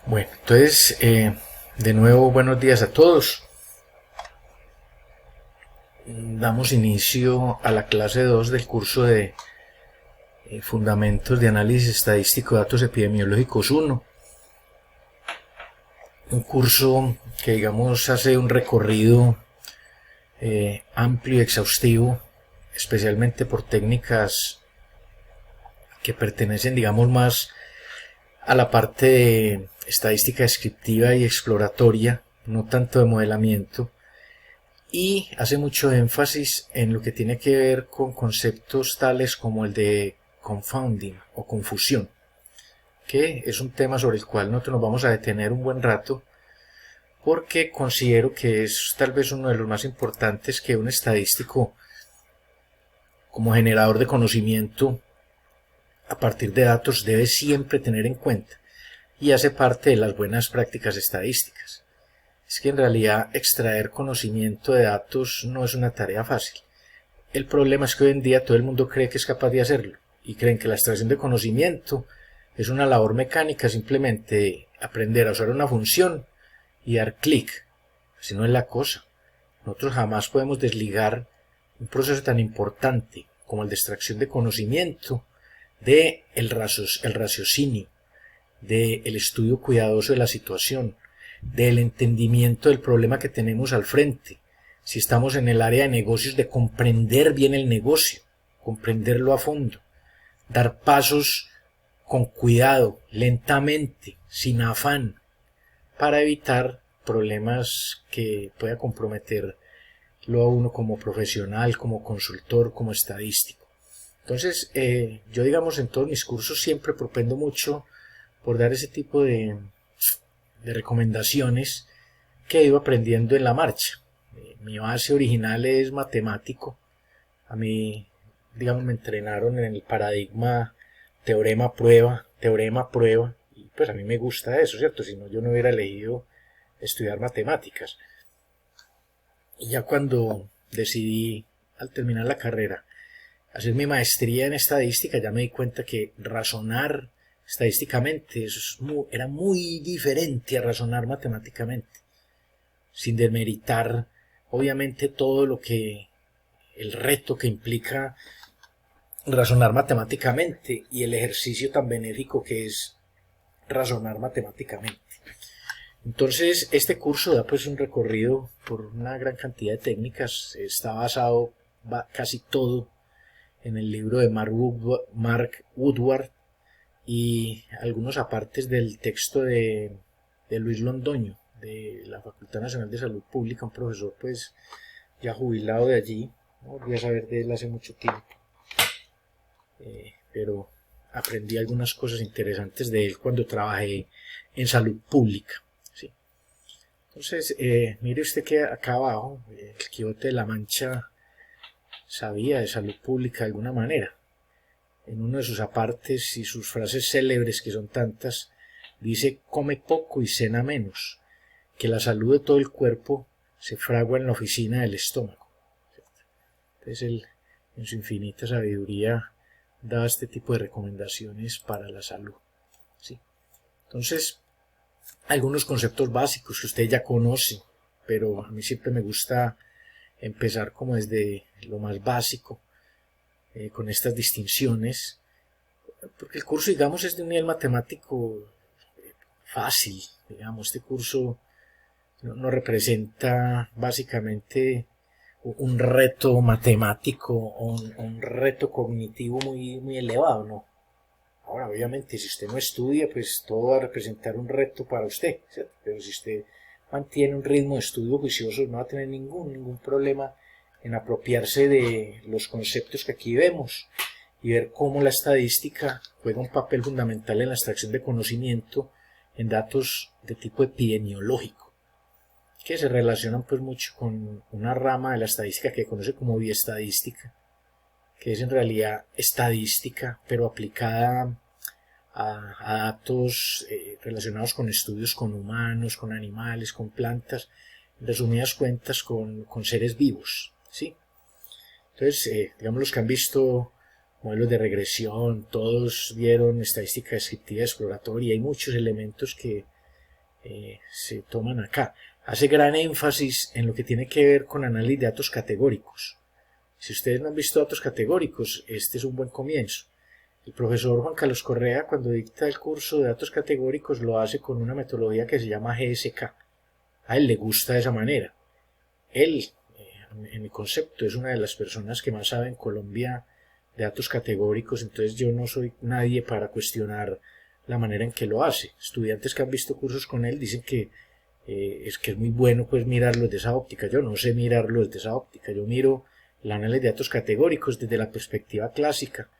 Bueno, entonces, de nuevo, buenos días a todos. Damos inicio a la clase 2 del curso de Fundamentos de Análisis Estadístico de Datos Epidemiológicos 1. Un curso que, digamos, hace un recorrido amplio y exhaustivo, especialmente por técnicas que pertenecen, digamos, más a la parte de estadística descriptiva y exploratoria, no tanto de modelamiento, y hace mucho énfasis en lo que tiene que ver con conceptos tales como el de confounding o confusión, que es un tema sobre el cual nosotros nos vamos a detener un buen rato, porque considero que es tal vez uno de los más importantes que un estadístico, como generador de conocimiento a partir de datos, debe siempre tener en cuenta, y hace parte de las buenas prácticas estadísticas. Es que en realidad extraer conocimiento de datos no es una tarea fácil. El problema es que hoy en día todo el mundo cree que es capaz de hacerlo y creen que la extracción de conocimiento es una labor mecánica, simplemente aprender a usar una función y dar clic. Así no es la cosa. Nosotros jamás podemos desligar un proceso tan importante como el de extracción de conocimiento de el raciocinio, del estudio cuidadoso de la situación, del entendimiento del problema que tenemos al frente. Si estamos en el área de negocios, de comprender bien el negocio, comprenderlo a fondo, dar pasos con cuidado, lentamente, sin afán, para evitar problemas que pueda comprometerlo a uno como profesional, como consultor, como estadístico. Entonces, yo digamos en todos mis cursos siempre propendo mucho por dar ese tipo de recomendaciones que he ido aprendiendo en la marcha. Mi base original es matemático. A mí, digamos, me entrenaron en el paradigma teorema, prueba, y pues a mí me gusta eso, ¿cierto? Si no, yo no hubiera elegido estudiar matemáticas. Y ya cuando decidí, al terminar la carrera, hacer mi maestría en estadística, ya me di cuenta que razonar estadísticamente era muy diferente a razonar matemáticamente, sin demeritar obviamente todo lo que el reto que implica razonar matemáticamente y el ejercicio tan benéfico que es razonar matemáticamente. Entonces, este curso da pues un recorrido por una gran cantidad de técnicas, está basado casi todo en el libro de Mark Woodward y algunos apartes del texto de Luis Londoño, de la Facultad Nacional de Salud Pública, un profesor pues ya jubilado de allí. No volví a saber de él hace mucho tiempo, pero aprendí algunas cosas interesantes de él cuando trabajé en salud pública. ¿Sí? Entonces, mire usted que acá abajo, el Quijote de la Mancha sabía de salud pública de alguna manera. En uno de sus apartes y sus frases célebres, que son tantas, dice: come poco y cena menos, que la salud de todo el cuerpo se fragua en la oficina del estómago. Entonces él, en su infinita sabiduría, da este tipo de recomendaciones para la salud. ¿Sí? Entonces, algunos conceptos básicos que usted ya conoce, pero a mí siempre me gusta empezar como desde lo más básico, con estas distinciones, porque el curso, digamos, es de un nivel matemático fácil, digamos, este curso no representa básicamente un reto matemático o un reto cognitivo muy elevado, ¿no? Ahora, obviamente, si usted no estudia, pues todo va a representar un reto para usted, ¿cierto? Pero si usted mantiene un ritmo de estudio juicioso, no va a tener ningún problema en apropiarse de los conceptos que aquí vemos y ver cómo la estadística juega un papel fundamental en la extracción de conocimiento en datos de tipo epidemiológico, que se relacionan pues mucho con una rama de la estadística que se conoce como bioestadística, que es en realidad estadística, pero aplicada a datos relacionados con estudios con humanos, con animales, con plantas, en resumidas cuentas con seres vivos, ¿sí? Entonces, digamos, los que han visto modelos de regresión, todos vieron estadística descriptiva exploratoria, hay muchos elementos que se toman acá. Hace gran énfasis en lo que tiene que ver con análisis de datos categóricos. Si ustedes no han visto datos categóricos, este es un buen comienzo. El profesor Juan Carlos Correa, cuando dicta el curso de datos categóricos, lo hace con una metodología que se llama GSK. A él le gusta de esa manera. Él, en mi concepto, es una de las personas que más sabe en Colombia de datos categóricos, entonces yo no soy nadie para cuestionar la manera en que lo hace. Estudiantes que han visto cursos con él dicen que es muy bueno pues mirarlo desde esa óptica. Yo no sé mirarlo desde esa óptica. Yo miro el análisis de datos categóricos desde la perspectiva clásica,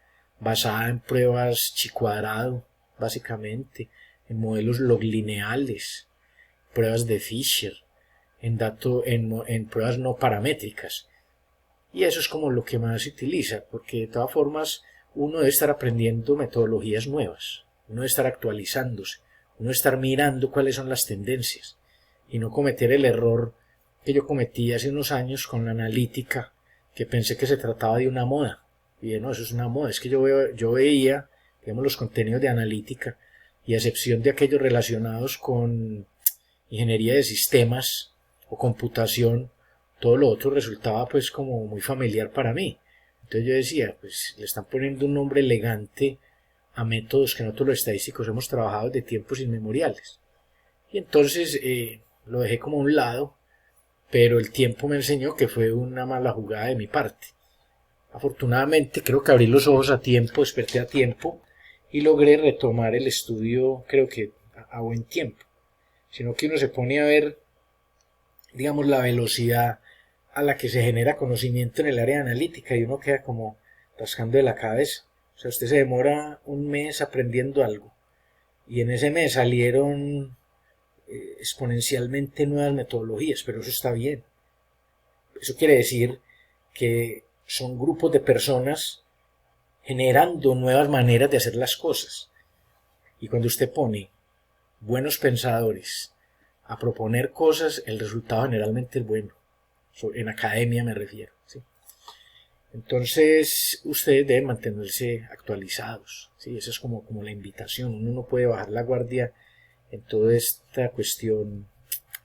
basada en pruebas chi cuadrado, básicamente, en modelos loglineales, pruebas de Fisher, en pruebas no paramétricas. Y eso es como lo que más se utiliza, porque de todas formas uno debe estar aprendiendo metodologías nuevas, uno debe estar actualizándose, uno debe estar mirando cuáles son las tendencias y no cometer el error que yo cometí hace unos años con la analítica, que pensé que se trataba de una moda. Y no, eso es una moda, es que yo veía, digamos, los contenidos de analítica y a excepción de aquellos relacionados con ingeniería de sistemas o computación, todo lo otro resultaba pues como muy familiar para mí. Entonces yo decía, pues le están poniendo un nombre elegante a métodos que nosotros los estadísticos hemos trabajado desde tiempos inmemoriales. Y entonces lo dejé como a un lado, pero el tiempo me enseñó que fue una mala jugada de mi parte. Afortunadamente creo que abrí los ojos a tiempo, desperté a tiempo y logré retomar el estudio, creo que a buen tiempo. Sino que uno se pone a ver, digamos, la velocidad a la que se genera conocimiento en el área analítica y uno queda como rascando de la cabeza. O sea, usted se demora un mes aprendiendo algo y en ese mes salieron exponencialmente nuevas metodologías, pero eso está bien. Eso quiere decir que son grupos de personas generando nuevas maneras de hacer las cosas. Y cuando usted pone buenos pensadores a proponer cosas, el resultado generalmente es bueno. En academia me refiero, ¿sí? Entonces, ustedes deben mantenerse actualizados, ¿sí? Esa es como la invitación. Uno no puede bajar la guardia en toda esta cuestión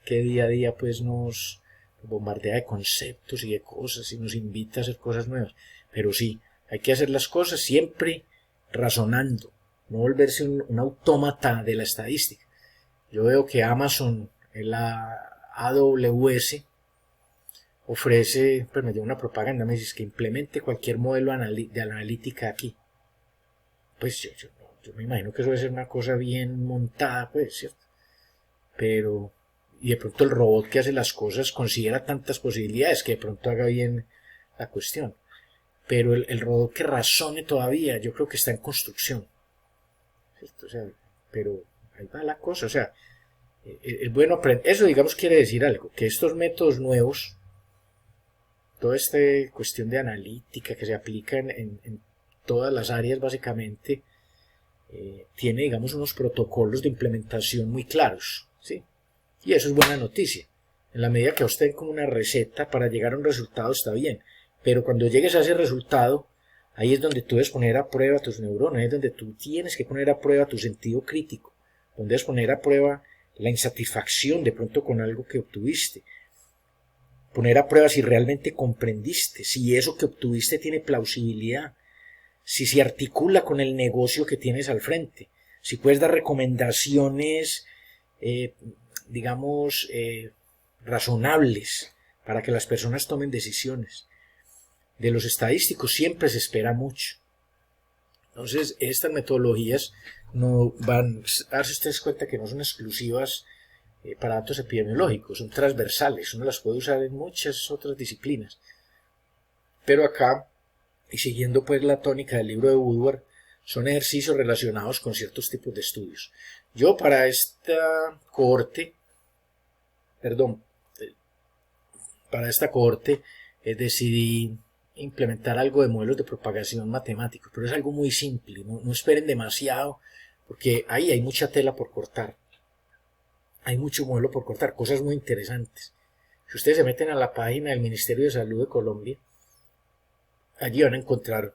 que día a día pues nos bombardea de conceptos y de cosas y nos invita a hacer cosas nuevas. Pero sí, hay que hacer las cosas siempre razonando, no volverse un autómata de la estadística. Yo veo que Amazon, la AWS, ofrece, pues me dio una propaganda, me dice que implemente cualquier modelo de analítica aquí. Pues yo me imagino que eso debe ser una cosa bien montada, pues, ¿cierto? Pero, y de pronto el robot que hace las cosas considera tantas posibilidades que de pronto haga bien la cuestión. Pero el robot que razone todavía, yo creo que está en construcción, ¿cierto? O sea, pero ahí va la cosa, o sea, el bueno aprender, eso digamos quiere decir algo, que estos métodos nuevos, toda esta cuestión de analítica que se aplica en todas las áreas básicamente, tiene digamos unos protocolos de implementación muy claros, ¿sí? Y eso es buena noticia. En la medida que usted tenga como una receta para llegar a un resultado está bien, pero cuando llegues a ese resultado, ahí es donde tú debes poner a prueba tus neuronas, es donde tú tienes que poner a prueba tu sentido crítico, donde debes poner a prueba la insatisfacción de pronto con algo que obtuviste, poner a prueba si realmente comprendiste, si eso que obtuviste tiene plausibilidad, si se articula con el negocio que tienes al frente, si puedes dar recomendaciones, digamos, razonables para que las personas tomen decisiones. De los estadísticos siempre se espera mucho. Entonces, estas metodologías no van a darse ustedes cuenta que no son exclusivas para datos epidemiológicos, son transversales, uno las puede usar en muchas otras disciplinas. Pero acá, y siguiendo pues la tónica del libro de Woodward, son ejercicios relacionados con ciertos tipos de estudios. Yo para esta cohorte, decidí implementar algo de modelos de propagación matemáticos, pero es algo muy simple, no esperen demasiado, porque ahí hay mucha tela por cortar. Hay mucho modelo por cortar, cosas muy interesantes. Si ustedes se meten a la página del Ministerio de Salud de Colombia, allí van a encontrar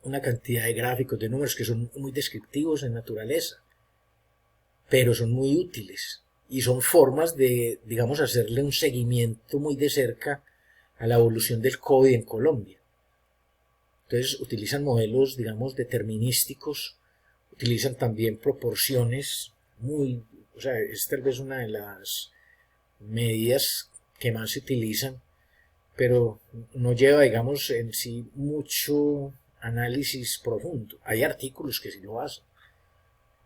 una cantidad de gráficos, de números que son muy descriptivos en naturaleza, pero son muy útiles y son formas de, digamos, hacerle un seguimiento muy de cerca a la evolución del COVID en Colombia. Entonces utilizan modelos, digamos, determinísticos, utilizan también proporciones muy, o sea, es tal vez una de las medidas que más se utilizan, pero no lleva, digamos, en sí mucho análisis profundo. Hay artículos que sí lo hacen.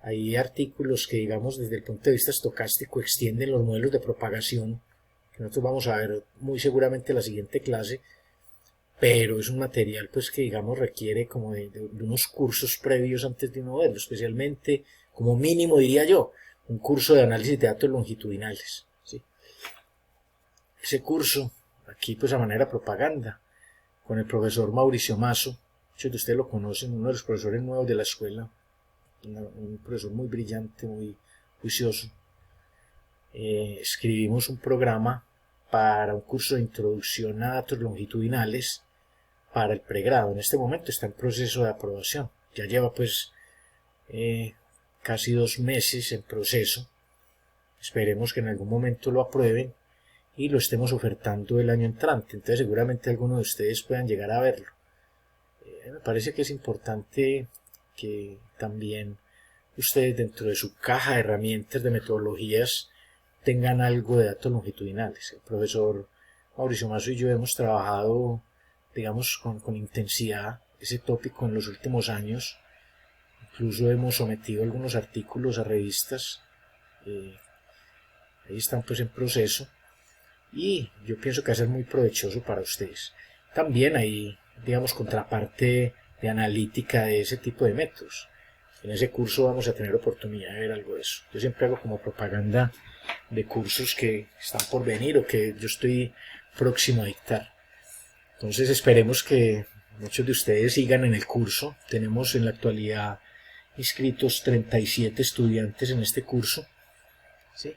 Hay artículos que, digamos, desde el punto de vista estocástico extienden los modelos de propagación, que nosotros vamos a ver muy seguramente en la siguiente clase, pero es un material pues que, digamos, requiere como de unos cursos previos antes de uno verlo, especialmente, como mínimo diría yo, un curso de análisis de datos longitudinales, ¿sí? Ese curso, aquí pues a manera de propaganda, con el profesor Mauricio Mazo, muchos de ustedes lo conocen, uno de los profesores nuevos de la escuela, un profesor muy brillante, muy juicioso. Escribimos un programa para un curso de introducción a datos longitudinales para el pregrado. En este momento está en proceso de aprobación. Ya lleva pues casi 2 meses en proceso. Esperemos que en algún momento lo aprueben y lo estemos ofertando el año entrante. Entonces seguramente algunos de ustedes puedan llegar a verlo. Me parece que es importante que también ustedes dentro de su caja de herramientas de metodologías tengan algo de datos longitudinales. El profesor Mauricio Mazo y yo hemos trabajado, digamos, con intensidad ese tópico en los últimos años. Incluso hemos sometido algunos artículos a revistas. Ahí están pues en proceso. Y yo pienso que va a ser muy provechoso para ustedes. También hay, digamos, contraparte de analítica de ese tipo de métodos. En ese curso vamos a tener oportunidad de ver algo de eso. Yo siempre hago como propaganda de cursos que están por venir o que yo estoy próximo a dictar. Entonces esperemos que muchos de ustedes sigan en el curso. Tenemos en la actualidad inscritos 37 estudiantes en este curso, ¿sí?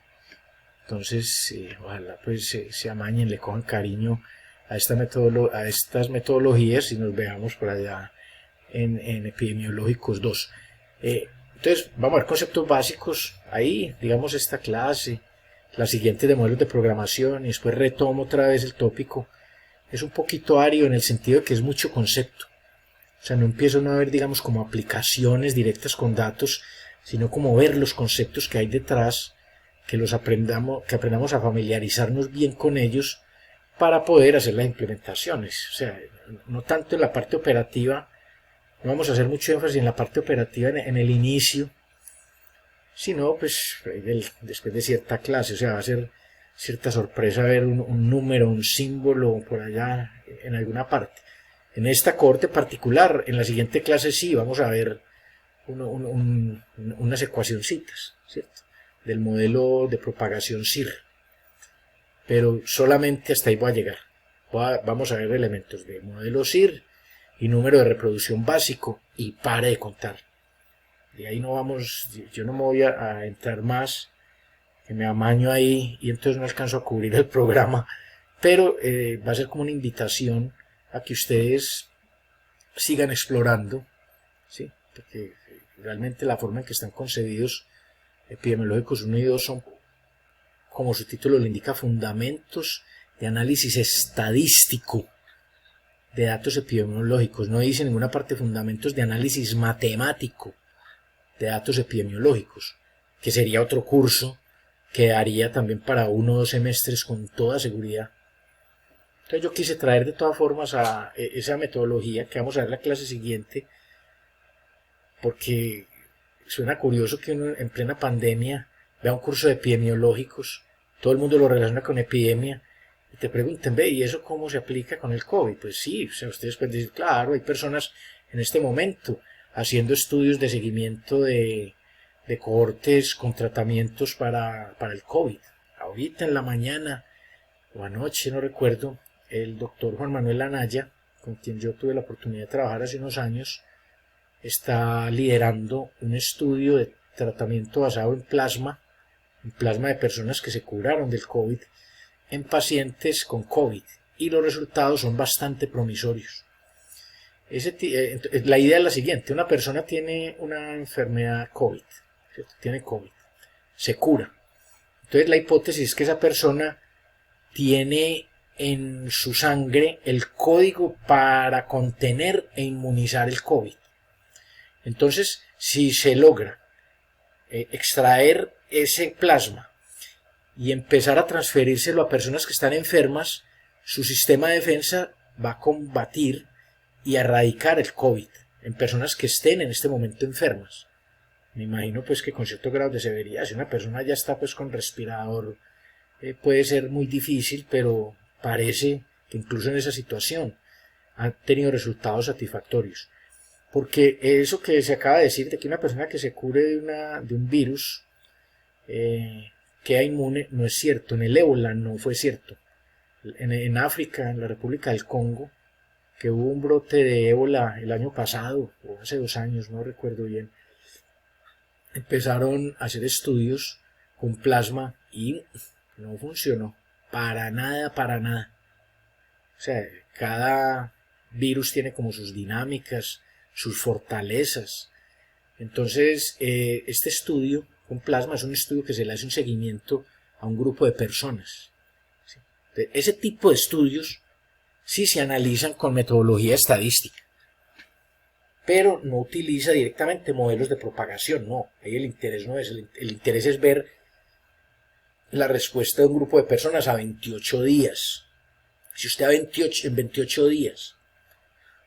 Entonces ojalá pues se amañen, le cojan cariño a estas metodologías y nos veamos por allá en Epidemiológicos 2. Entonces vamos a ver conceptos básicos ahí, digamos esta clase, la siguiente de modelos de programación y después retomo otra vez el tópico. Es un poquito árido en el sentido de que es mucho concepto. O sea, no empiezo a ver, digamos, como aplicaciones directas con datos, sino como ver los conceptos que hay detrás, que aprendamos a familiarizarnos bien con ellos para poder hacer las implementaciones. O sea, no tanto en la parte operativa, no vamos a hacer mucho énfasis en la parte operativa en el inicio, sino pues después de cierta clase. O sea, va a ser cierta sorpresa ver un número, un símbolo por allá en alguna parte. En esta corte particular, en la siguiente clase sí vamos a ver unas ecuacioncitas, ¿cierto? Del modelo de propagación SIR. Pero solamente hasta ahí voy a llegar. Vamos a ver elementos de modelo SIR y número de reproducción básico y pare de contar. De ahí no vamos, yo no me voy a entrar más, que me amaño ahí y entonces no alcanzo a cubrir el programa, pero va a ser como una invitación a que ustedes sigan explorando, ¿sí? Porque realmente la forma en que están concebidos Epidemiológicos 1 y 2 son, como su título lo indica, fundamentos de análisis estadístico de datos epidemiológicos. No dice en ninguna parte fundamentos de análisis matemático de datos epidemiológicos, que sería otro curso que daría también para 1 o 2 semestres con toda seguridad. Entonces yo quise traer de todas formas a esa metodología que vamos a ver la clase siguiente, porque suena curioso que uno en plena pandemia vea un curso de epidemiológicos, todo el mundo lo relaciona con epidemia, y te pregunten, ve, ¿y eso cómo se aplica con el COVID? Pues sí, o sea, ustedes pueden decir, claro, hay personas en este momento haciendo estudios de seguimiento de cohortes con tratamientos para el COVID. Ahorita en la mañana o anoche, no recuerdo, el doctor Juan Manuel Anaya, con quien yo tuve la oportunidad de trabajar hace unos años, está liderando un estudio de tratamiento basado en plasma de personas que se curaron del COVID en pacientes con COVID, y los resultados son bastante promisorios. La idea es la siguiente: una persona tiene una enfermedad COVID, ¿cierto? Tiene COVID, se cura, Entonces la hipótesis es que esa persona tiene en su sangre el código para contener e inmunizar el COVID. Entonces, si se logra extraer ese plasma y empezar a transferírselo a personas que están enfermas, su sistema de defensa va a combatir y a erradicar el COVID en personas que estén en este momento enfermas. Me imagino pues que con cierto grado de severidad, si una persona ya está pues con respirador, puede ser muy difícil, pero parece que incluso en esa situación han tenido resultados satisfactorios. Porque eso que se acaba de decir, de que una persona que se cure de un virus queda inmune, no es cierto. En el ébola no fue cierto. En África, en la República del Congo, que hubo un brote de ébola el año pasado, o hace 2 años, no recuerdo bien, empezaron a hacer estudios con plasma y no funcionó. Para nada, para nada. O sea, cada virus tiene como sus dinámicas, sus fortalezas. Entonces, este estudio con plasma es un estudio que se le hace un seguimiento a un grupo de personas. ¿Sí? Ese tipo de estudios sí se analizan con metodología estadística, pero no utiliza directamente modelos de propagación, no. Ahí el interés no es, el interés es ver la respuesta de un grupo de personas a 28 días. Si usted en 28 días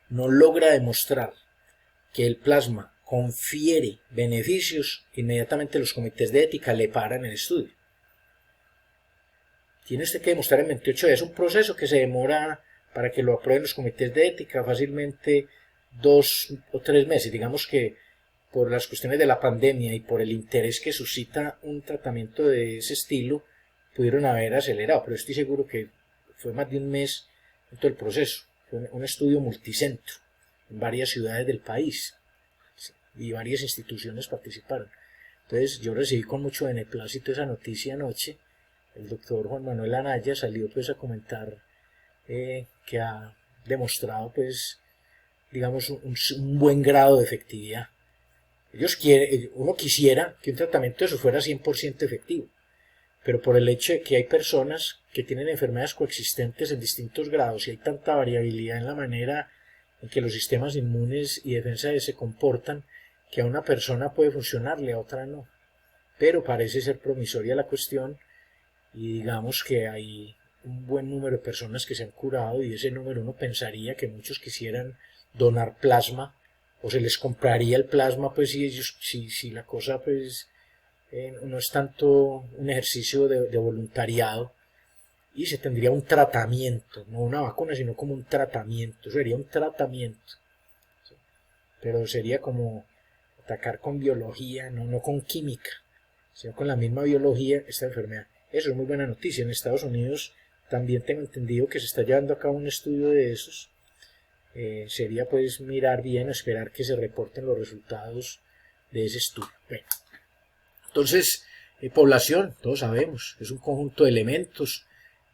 no logra demostrar que el plasma confiere beneficios, inmediatamente los comités de ética le paran el estudio. Tiene usted que demostrar en 28 días. Es un proceso que se demora para que lo aprueben los comités de ética fácilmente 2 o 3 meses. Digamos que por las cuestiones de la pandemia y por el interés que suscita un tratamiento de ese estilo, pudieron haber acelerado, pero estoy seguro que fue más de un mes en todo el proceso. Fue un estudio multicentro en varias ciudades del país y varias instituciones participaron. Entonces yo recibí con mucho beneplácito esa noticia anoche. El doctor Juan Manuel Anaya salió pues a comentar que ha demostrado pues digamos un buen grado de efectividad. Uno quisiera que un tratamiento de eso fuera 100% efectivo, pero por el hecho de que hay personas que tienen enfermedades coexistentes en distintos grados y hay tanta variabilidad en la manera en que los sistemas inmunes y defensa se comportan, que a una persona puede funcionarle, a otra no. Pero parece ser promisoria la cuestión y digamos que hay un buen número de personas que se han curado y ese número uno pensaría que muchos quisieran donar plasma o se les compraría el plasma pues si la cosa pues no es tanto un ejercicio de voluntariado y se tendría un tratamiento, no una vacuna sino como un tratamiento, sería un tratamiento, ¿sí? Pero sería como atacar con biología, no con química, sino con la misma biología esta enfermedad. Eso es muy buena noticia. En Estados Unidos también tengo entendido que se está llevando a cabo un estudio de esos. Sería pues mirar bien, esperar que se reporten los resultados de ese estudio. Bueno, entonces, población, todos sabemos, es un conjunto de elementos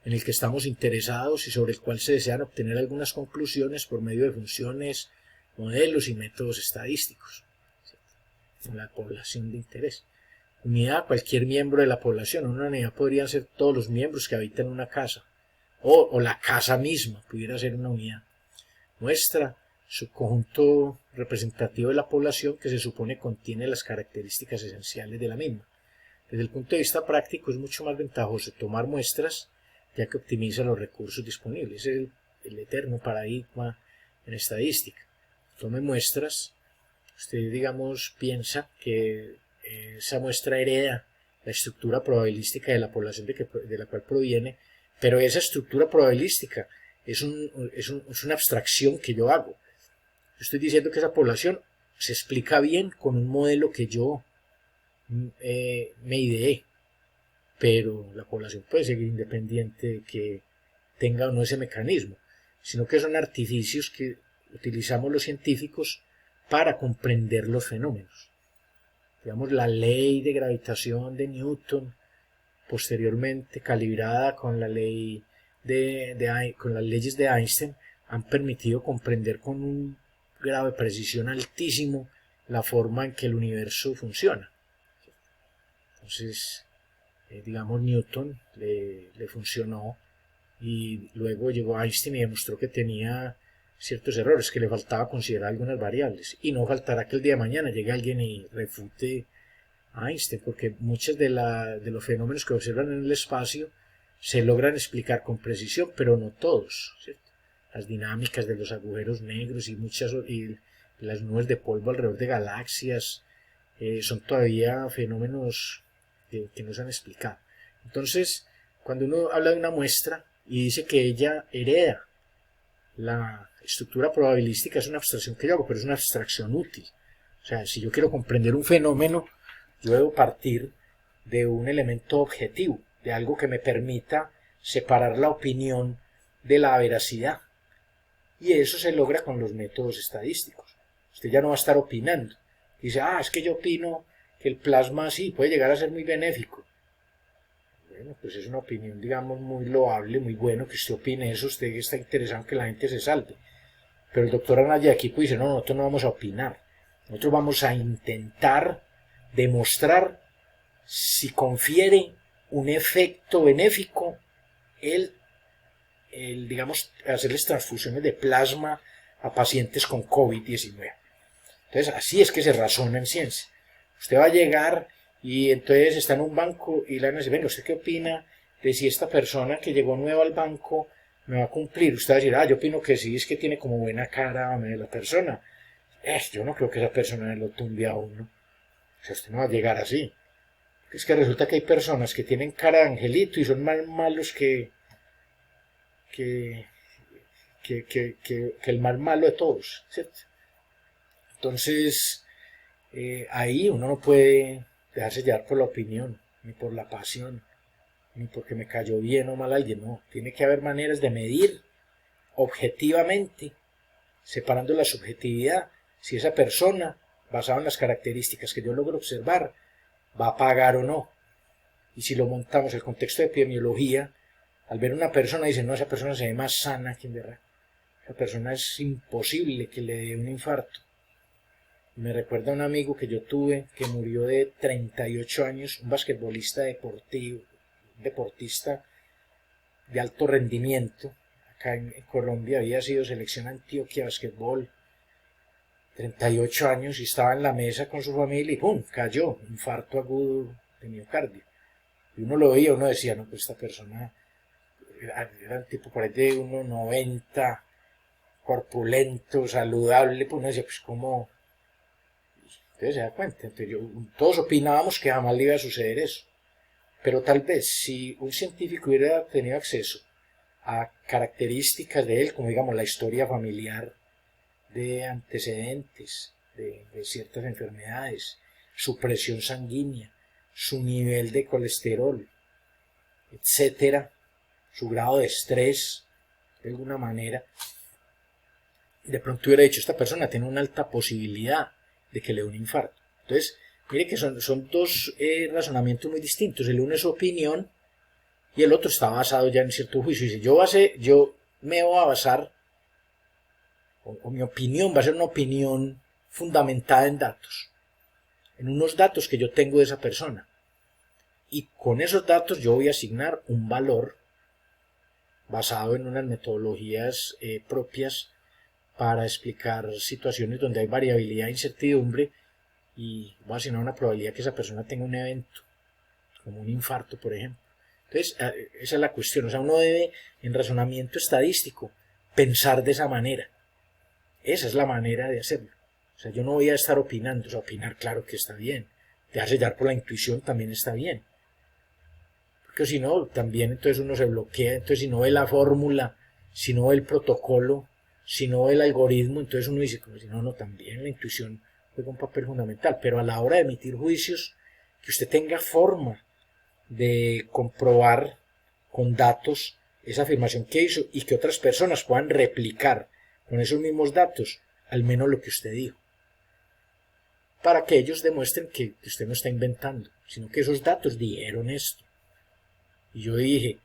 en el que estamos interesados y sobre el cual se desean obtener algunas conclusiones por medio de funciones, modelos y métodos estadísticos. ¿Sí? La población de interés. Unidad, cualquier miembro de la población. Una unidad podrían ser todos los miembros que habitan una casa. O la casa misma pudiera ser una unidad. Muestra, subconjunto representativo de la población que se supone contiene las características esenciales de la misma. Desde el punto de vista práctico es mucho más ventajoso tomar muestras, ya que optimiza los recursos disponibles. Es el eterno paradigma en estadística. Tome muestras, usted digamos piensa que esa muestra hereda la estructura probabilística de la población de la cual proviene, pero esa estructura probabilística es una abstracción que yo hago. Yo estoy diciendo que esa población se explica bien con un modelo que yo me ideé, pero la población puede seguir independiente de que tenga o no ese mecanismo, sino que son artificios que utilizamos los científicos para comprender los fenómenos. Digamos, la ley de gravitación de Newton, posteriormente calibrada con la ley con las leyes de Einstein, han permitido comprender con un grado de precisión altísimo la forma en que el universo funciona. Entonces, digamos, Newton le funcionó, y luego llegó Einstein y demostró que tenía ciertos errores, que le faltaba considerar algunas variables, y no faltará que el día de mañana llegue alguien y refute a Einstein, porque muchos de los fenómenos que observan en el espacio se logran explicar con precisión, pero no todos, ¿cierto? Las dinámicas de los agujeros negros y las nubes de polvo alrededor de galaxias son todavía fenómenos que no se han explicado. Entonces, cuando uno habla de una muestra y dice que ella hereda la estructura probabilística, es una abstracción que yo hago, pero es una abstracción útil. O sea, si yo quiero comprender un fenómeno, yo debo partir de un elemento objetivo, de algo que me permita separar la opinión de la veracidad. Y eso se logra con los métodos estadísticos. Usted ya no va a estar opinando. Dice, es que yo opino que el plasma sí puede llegar a ser muy benéfico. Bueno, pues es una opinión, digamos, muy loable, muy bueno que usted opine eso. Usted está interesado en que la gente se salve. Pero el doctor Anaya aquí pues dice, no, nosotros no vamos a opinar. Nosotros vamos a intentar demostrar si confiere un efecto benéfico digamos, hacerles transfusiones de plasma a pacientes con COVID-19. Entonces, así es que se razona en ciencia. Usted va a llegar y entonces está en un banco y le van a decir, venga, ¿usted qué opina de si esta persona que llegó nueva al banco me va a cumplir? Usted va a decir, yo opino que sí, es que tiene como buena cara la persona. Yo no creo que esa persona lo tumbe a uno. O sea, usted no va a llegar así. Es que resulta que hay personas que tienen cara de angelito y son más malos que el más malo de todos, ¿cierto? Entonces, ahí uno no puede dejarse llevar por la opinión, ni por la pasión, ni porque me cayó bien o mal alguien, no. Tiene que haber maneras de medir objetivamente, separando la subjetividad, si esa persona, basada en las características que yo logro observar, va a pagar o no. Y si lo montamos en el contexto de epidemiología, al ver una persona dicen, no, esa persona se ve más sana que en verdad. Esa persona es imposible que le dé un infarto. Me recuerda a un amigo que yo tuve que murió de 38 años, un basquetbolista deportista de alto rendimiento. Acá en Colombia había sido selección Antioquia basquetbol. 38 años y estaba en la mesa con su familia y ¡pum! Cayó, infarto agudo de miocardio. Y uno lo veía, uno decía, no, pues esta persona era un tipo por ahí de 1,90, corpulento, saludable, pues uno decía, pues cómo. Entonces se da cuenta. Entonces todos opinábamos que jamás le iba a suceder eso. Pero tal vez si un científico hubiera tenido acceso a características de él, como digamos la historia familiar, de antecedentes de ciertas enfermedades, su presión sanguínea, su nivel de colesterol, etcétera, su grado de estrés, de alguna manera, de pronto hubiera dicho, esta persona tiene una alta posibilidad de que le dé un infarto. Entonces, mire que son dos razonamientos muy distintos. El uno es su opinión y el otro está basado ya en cierto juicio. Y si yo me voy a basar, o mi opinión va a ser una opinión fundamentada en datos, en unos datos que yo tengo de esa persona. Y con esos datos yo voy a asignar un valor basado en unas metodologías propias para explicar situaciones donde hay variabilidad e incertidumbre, y voy a asignar una probabilidad que esa persona tenga un evento, como un infarto, por ejemplo. Entonces, esa es la cuestión. O sea, uno debe, en razonamiento estadístico, pensar de esa manera. Esa es la manera de hacerlo. O sea, yo no voy a estar opinando. O sea, opinar, claro que está bien. Dejarse llevar por la intuición también está bien. Porque si no, también entonces uno se bloquea. Entonces, si no ve la fórmula, si no ve el protocolo, si no ve el algoritmo, entonces uno dice, como si no, también la intuición juega un papel fundamental. Pero a la hora de emitir juicios, que usted tenga forma de comprobar con datos esa afirmación que hizo y que otras personas puedan replicar con esos mismos datos al menos lo que usted dijo, para que ellos demuestren que usted no está inventando, sino que esos datos dijeron esto. Y yo dije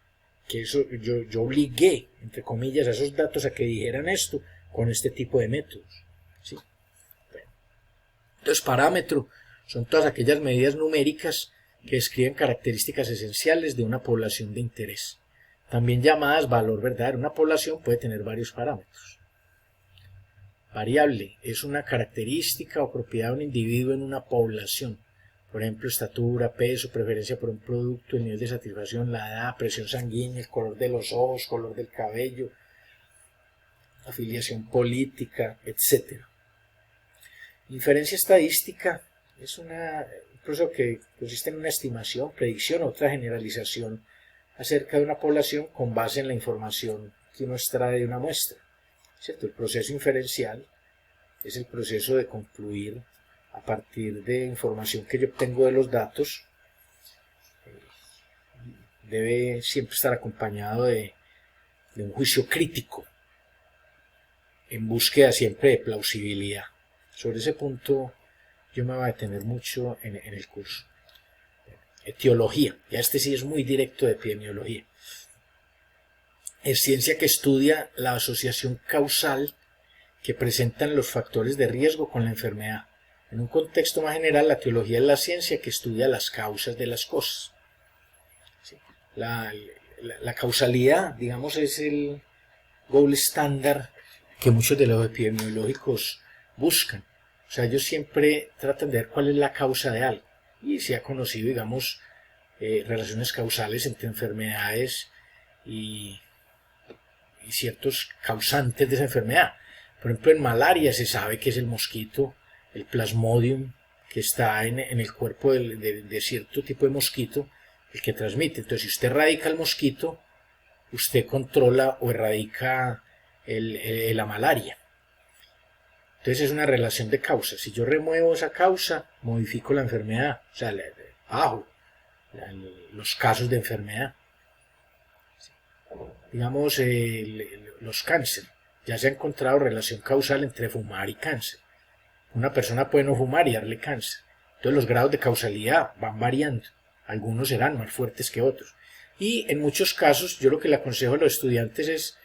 que yo obligué, entre comillas, a esos datos a que dijeran esto con este tipo de métodos, ¿sí? Bueno. Entonces, parámetro son todas aquellas medidas numéricas que describen características esenciales de una población de interés, también llamadas valor verdadero. Una población puede tener varios parámetros. Variable es una característica o propiedad de un individuo en una población. Por ejemplo, estatura, peso, preferencia por un producto, el nivel de satisfacción, la edad, presión sanguínea, el color de los ojos, color del cabello, afiliación política, etc. Inferencia estadística es un proceso que consiste en una estimación, predicción o otra generalización acerca de una población con base en la información que uno extrae de una muestra. ¿Cierto? El proceso inferencial es el proceso de concluir a partir de información que yo obtengo de los datos. Debe siempre estar acompañado de un juicio crítico en búsqueda siempre de plausibilidad. Sobre ese punto yo me voy a detener mucho en el curso. Etiología, ya este sí es muy directo de epidemiología. Es ciencia que estudia la asociación causal que presentan los factores de riesgo con la enfermedad. En un contexto más general, la teología es la ciencia que estudia las causas de las cosas. ¿Sí? La causalidad, digamos, es el gold estándar que muchos de los epidemiológicos buscan. O sea, ellos siempre tratan de ver cuál es la causa de algo. Y se ha conocido, digamos, relaciones causales entre enfermedades y ciertos causantes de esa enfermedad. Por ejemplo, en malaria se sabe que es el mosquito, el plasmodium, que está en el cuerpo de cierto tipo de mosquito, el que transmite. Entonces, si usted erradica el mosquito, usted controla o erradica la malaria. Entonces es una relación de causas. Si yo remuevo esa causa, modifico la enfermedad, o sea, bajo los casos de enfermedad. Digamos, los cánceres. Ya se ha encontrado relación causal entre fumar y cáncer. Una persona puede no fumar y darle cáncer. Entonces los grados de causalidad van variando. Algunos serán más fuertes que otros. Y en muchos casos, yo lo que le aconsejo a los estudiantes es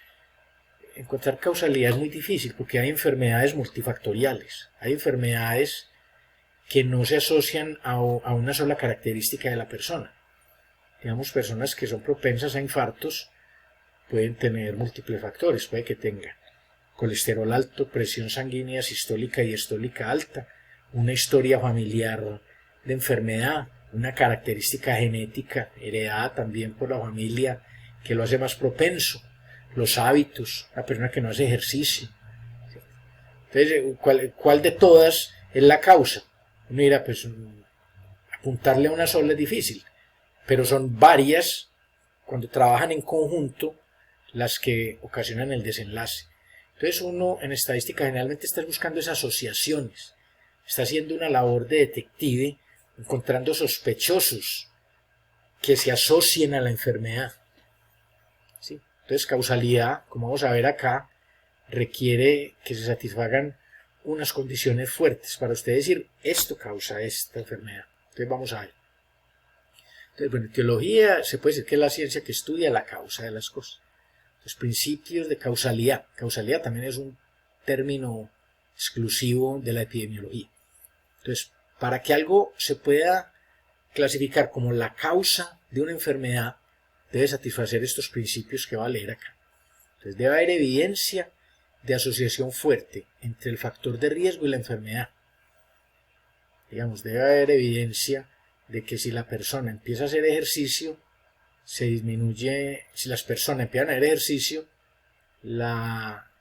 encontrar causalidad es muy difícil porque hay enfermedades multifactoriales. Hay enfermedades que no se asocian a una sola característica de la persona. Digamos, personas que son propensas a infartos pueden tener múltiples factores. Puede que tengan colesterol alto, presión sanguínea sistólica y diastólica alta, una historia familiar de enfermedad, una característica genética heredada también por la familia que lo hace más propenso, los hábitos, la persona que no hace ejercicio. Entonces, ¿cuál de todas es la causa? Uno dirá, pues apuntarle a una sola es difícil, pero son varias, cuando trabajan en conjunto, las que ocasionan el desenlace. Entonces uno en estadística generalmente está buscando esas asociaciones, está haciendo una labor de detective, encontrando sospechosos que se asocien a la enfermedad. ¿Sí? Entonces causalidad, como vamos a ver acá, requiere que se satisfagan unas condiciones fuertes para usted decir, esto causa esta enfermedad. Entonces vamos a ver. Entonces, bueno, teología se puede decir que es la ciencia que estudia la causa de las cosas. Los principios de causalidad. Causalidad también es un término exclusivo de la epidemiología. Entonces, para que algo se pueda clasificar como la causa de una enfermedad, debe satisfacer estos principios que va a leer acá. Entonces, debe haber evidencia de asociación fuerte entre el factor de riesgo y la enfermedad. Digamos, debe haber evidencia de que si la persona empieza a hacer ejercicio, se disminuye, si las personas empiezan a hacer ejercicio, la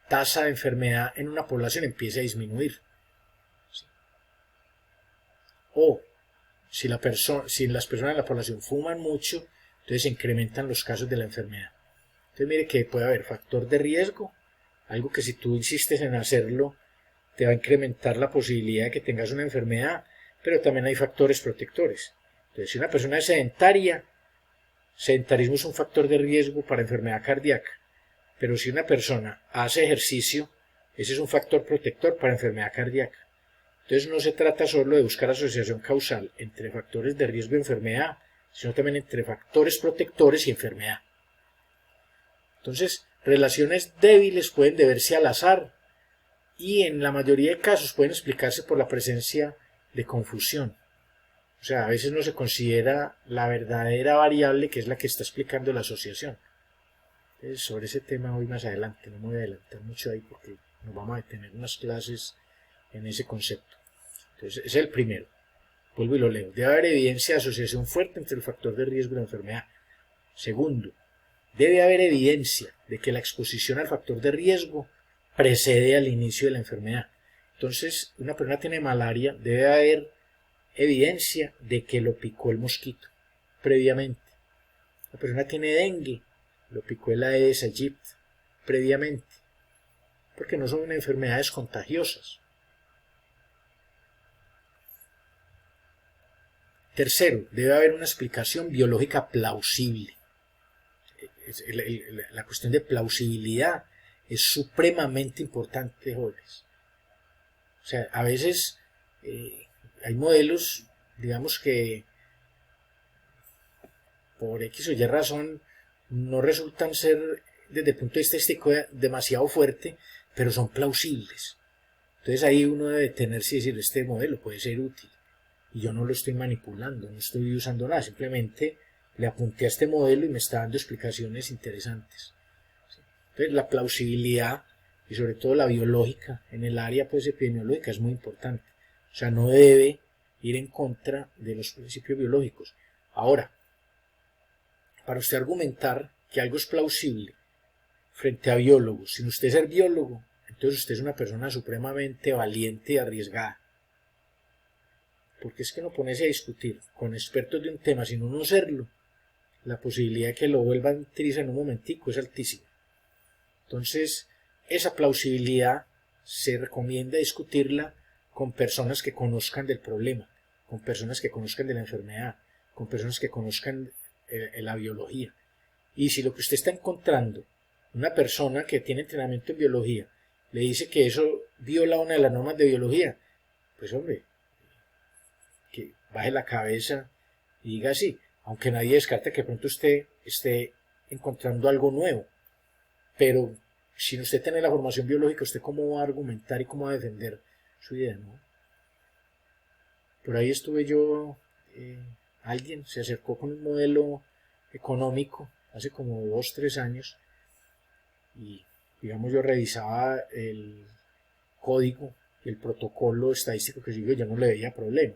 tasa de enfermedad en una población empieza a disminuir. ¿Sí? O si las personas en la población fuman mucho, entonces se incrementan los casos de la enfermedad. Entonces mire que puede haber factor de riesgo, algo que si tú insistes en hacerlo, te va a incrementar la posibilidad de que tengas una enfermedad, pero también hay factores protectores. Entonces si una persona es sedentaria, sedentarismo es un factor de riesgo para enfermedad cardíaca, pero si una persona hace ejercicio, ese es un factor protector para enfermedad cardíaca. Entonces no se trata solo de buscar asociación causal entre factores de riesgo y enfermedad, sino también entre factores protectores y enfermedad. Entonces, relaciones débiles pueden deberse al azar y en la mayoría de casos pueden explicarse por la presencia de confusión. O sea, a veces no se considera la verdadera variable que es la que está explicando la asociación. Entonces, sobre ese tema voy más adelante, no me voy a adelantar mucho ahí porque nos vamos a detener unas clases en ese concepto. Entonces, ese es el primero. Vuelvo y lo leo. Debe haber evidencia de asociación fuerte entre el factor de riesgo y la enfermedad. Segundo, debe haber evidencia de que la exposición al factor de riesgo precede al inicio de la enfermedad. Entonces, una persona tiene malaria, debe haber evidencia de que lo picó el mosquito previamente. La persona tiene dengue, lo picó el Aedes aegypti previamente, porque no son enfermedades contagiosas. Tercero, debe haber una explicación biológica plausible. La cuestión de plausibilidad es supremamente importante, jóvenes. O sea, a veces hay modelos, digamos que por X o Y razón no resultan ser desde el punto de vista estadístico demasiado fuerte, pero son plausibles. Entonces ahí uno debe detenerse y decir, este modelo puede ser útil. Y yo no lo estoy manipulando, no estoy usando nada, simplemente le apunté a este modelo y me está dando explicaciones interesantes. Entonces la plausibilidad y sobre todo la biológica en el área pues epidemiológica es muy importante. O sea, no debe ir en contra de los principios biológicos. Ahora, para usted argumentar que algo es plausible frente a biólogos, sin usted ser biólogo, entonces usted es una persona supremamente valiente y arriesgada. Porque es que no ponerse a discutir con expertos de un tema sin uno serlo, la posibilidad de que lo vuelvan triza en un momentico es altísima. Entonces, esa plausibilidad se recomienda discutirla con personas que conozcan del problema, con personas que conozcan de la enfermedad, con personas que conozcan la biología. Y si lo que usted está encontrando, una persona que tiene entrenamiento en biología, le dice que eso viola una de las normas de biología, pues hombre, que baje la cabeza y diga sí, aunque nadie descarta que pronto usted esté encontrando algo nuevo. Pero si usted tiene la formación biológica, ¿usted cómo va a argumentar y cómo va a defender su idea? ¿No? Por ahí estuve yo, alguien se acercó con un modelo económico hace como 2 o 3 años y digamos yo revisaba el código y el protocolo estadístico que siguió, yo no le veía problema,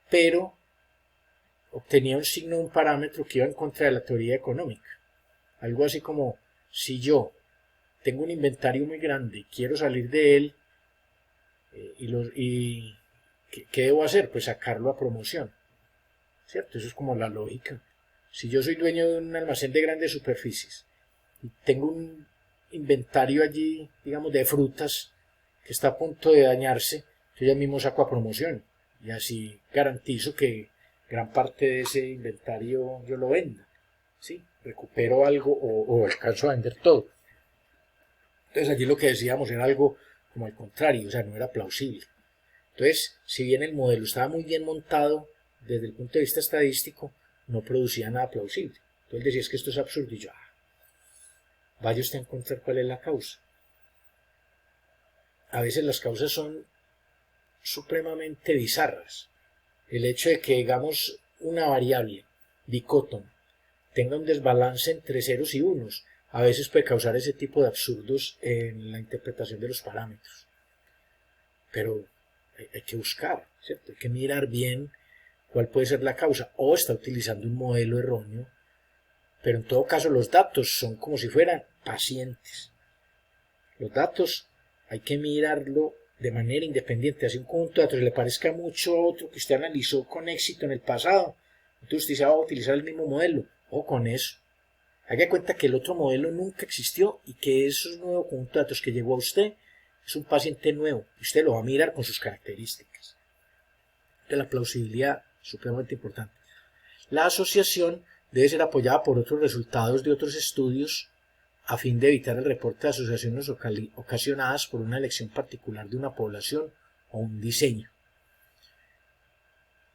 pero obtenía un signo, un parámetro que iba en contra de la teoría económica, algo así como si yo tengo un inventario muy grande y quiero salir de él ¿qué debo hacer? Pues sacarlo a promoción, ¿cierto? Eso es como la lógica. Si yo soy dueño de un almacén de grandes superficies y tengo un inventario allí, digamos, de frutas que está a punto de dañarse, yo ya mismo saco a promoción y así garantizo que gran parte de ese inventario yo lo venda, ¿sí? Recupero algo o alcanzo a vender todo. Entonces allí lo que decíamos era algo como al contrario, o sea, no era plausible. Entonces, si bien el modelo estaba muy bien montado desde el punto de vista estadístico, no producía nada plausible. Entonces él decía, es que esto es absurdo, y yo, vaya usted a encontrar cuál es la causa. A veces las causas son supremamente bizarras. El hecho de que, digamos, una variable dicótoma tenga un desbalance entre ceros y unos, a veces puede causar ese tipo de absurdos en la interpretación de los parámetros. Pero hay que buscar, ¿cierto? Hay que mirar bien cuál puede ser la causa, o está utilizando un modelo erróneo, pero en todo caso los datos son como si fueran pacientes. Los datos hay que mirarlo de manera independiente, así un conjunto de datos le parezca mucho a otro que usted analizó con éxito en el pasado, entonces usted se va a utilizar el mismo modelo, o con eso. Haga cuenta que el otro modelo nunca existió y que esos nuevos conjuntos de datos que llegó a usted es un paciente nuevo y usted lo va a mirar con sus características. De la plausibilidad, supremamente importante. La asociación debe ser apoyada por otros resultados de otros estudios a fin de evitar el reporte de asociaciones ocasionadas por una elección particular de una población o un diseño.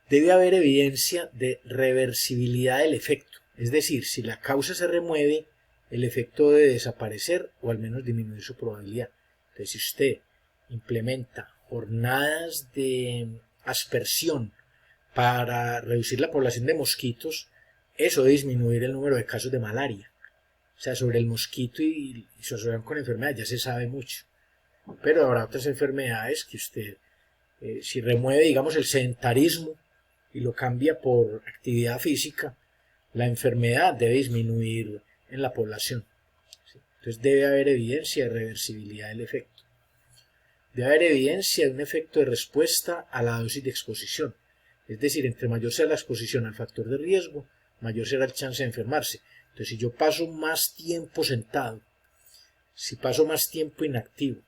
Debe haber evidencia de reversibilidad del efecto, es decir, si la causa se remueve, el efecto debe desaparecer o al menos disminuir su probabilidad. Entonces, si usted implementa jornadas de aspersión para reducir la población de mosquitos, eso de disminuir el número de casos de malaria. O sea, sobre el mosquito y su asociación con enfermedades ya se sabe mucho. Pero habrá otras enfermedades que usted, si remueve, digamos, el sedentarismo y lo cambia por actividad física, la enfermedad debe disminuir en la población. Entonces debe haber evidencia de reversibilidad del efecto. Debe haber evidencia de un efecto de respuesta a la dosis de exposición. Es decir, entre mayor sea la exposición al factor de riesgo, mayor será el chance de enfermarse. Entonces, si yo paso más tiempo sentado, si paso más tiempo inactivo,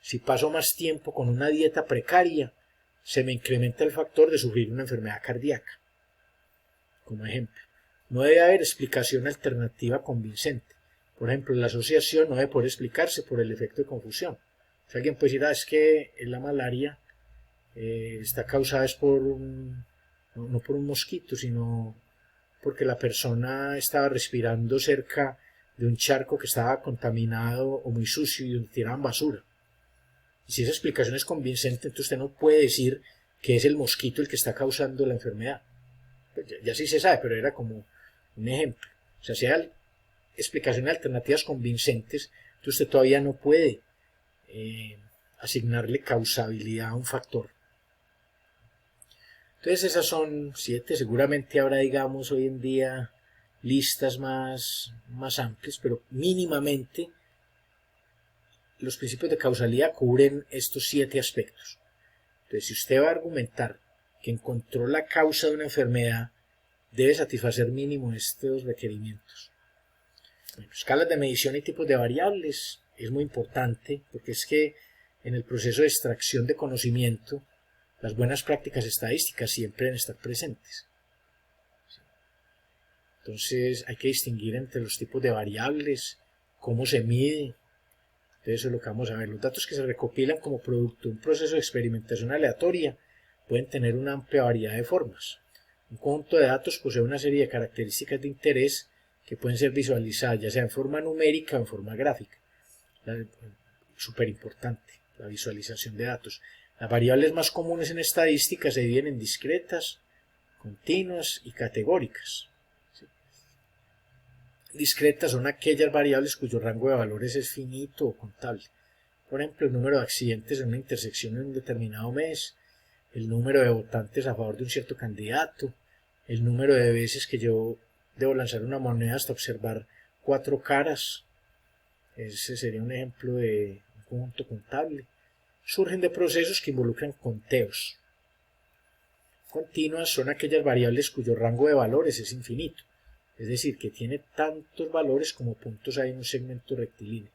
si paso más tiempo con una dieta precaria, se me incrementa el factor de sufrir una enfermedad cardíaca. Como ejemplo, no debe haber explicación alternativa convincente. Por ejemplo, la asociación no debe poder explicarse por el efecto de confusión. Si alguien puede decir, es que la malaria está causada no por un mosquito, sino porque la persona estaba respirando cerca de un charco que estaba contaminado o muy sucio y donde tiraban basura. Y si esa explicación es convincente, entonces usted no puede decir que es el mosquito el que está causando la enfermedad. Pues ya sí se sabe, pero era como un ejemplo. O sea, si hay explicaciones alternativas convincentes, entonces usted todavía no puede asignarle causabilidad a un factor. Entonces esas son 7, seguramente habrá, digamos, hoy en día listas más amplias, pero mínimamente los principios de causalidad cubren estos 7 aspectos. Entonces, si usted va a argumentar que encontró la causa de una enfermedad, debe satisfacer mínimo estos requerimientos. Bueno, escalas de medición y tipos de variables es muy importante, porque es que en el proceso de extracción de conocimiento, las buenas prácticas estadísticas siempre deben estar presentes. Entonces hay que distinguir entre los tipos de variables, cómo se mide. Entonces eso es lo que vamos a ver. Los datos que se recopilan como producto de un proceso de experimentación aleatoria pueden tener una amplia variedad de formas. Un conjunto de datos posee una serie de características de interés que pueden ser visualizadas ya sea en forma numérica o en forma gráfica. Súper importante, la visualización de datos. Las variables más comunes en estadística se dividen en discretas, continuas y categóricas. Discretas son aquellas variables cuyo rango de valores es finito o contable. Por ejemplo, el número de accidentes en una intersección en un determinado mes, el número de votantes a favor de un cierto candidato, el número de veces que yo debo lanzar una moneda hasta observar 4 caras. Ese sería un ejemplo de un conjunto contable. Surgen de procesos que involucran conteos. Continuas son aquellas variables cuyo rango de valores es infinito, es decir, que tiene tantos valores como puntos hay en un segmento rectilíneo.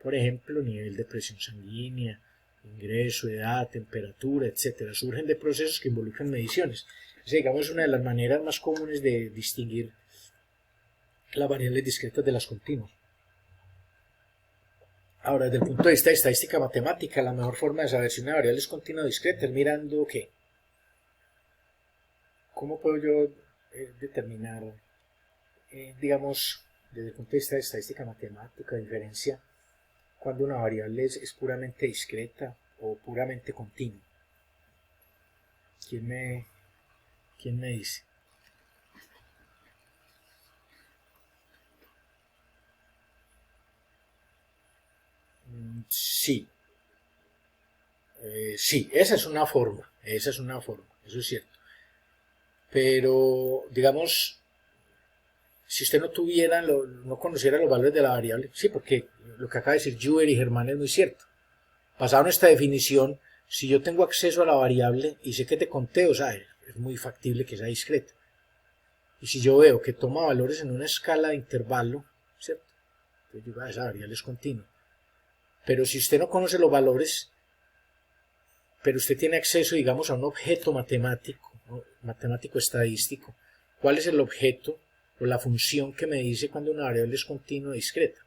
Por ejemplo, nivel de presión sanguínea, ingreso, edad, temperatura, etc. Surgen de procesos que involucran mediciones. Digamos, es una de las maneras más comunes de distinguir las variables discretas de las continuas. Ahora, desde el punto de vista de estadística matemática, la mejor forma de saber si una variable es continua o discreta es mirando ¿qué? ¿Cómo puedo yo determinar, digamos, desde el punto de vista de estadística matemática, diferencia cuando una variable es puramente discreta o puramente continua? ¿Quién me dice? Sí. Sí, esa es una forma, eso es cierto. Pero, digamos, si usted no conociera los valores de la variable, sí, porque lo que acaba de decir Juber y Germán es muy cierto. Basado en esta definición, si yo tengo acceso a la variable y sé que te conteo, es muy factible que sea discreta. Y si yo veo que toma valores en una escala de intervalo, ¿cierto? Entonces digo, esa variable es continua. Pero si usted no conoce los valores, pero usted tiene acceso, digamos, a un objeto matemático, ¿no? Matemático estadístico, ¿cuál es el objeto o la función que me dice cuando una variable es continua o discreta?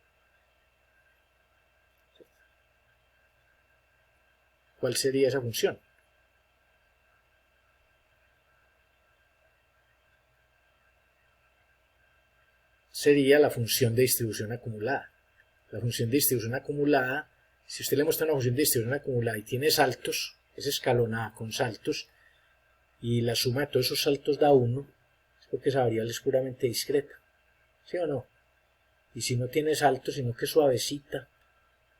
¿Cuál sería esa función? Sería la función de distribución acumulada. La función de distribución acumulada, si usted le muestra una función de distribución acumulada y tiene saltos, es escalonada con saltos, y la suma de todos esos saltos da 1, es porque esa variable es puramente discreta, ¿sí o no? Y si no tiene saltos, sino que es suavecita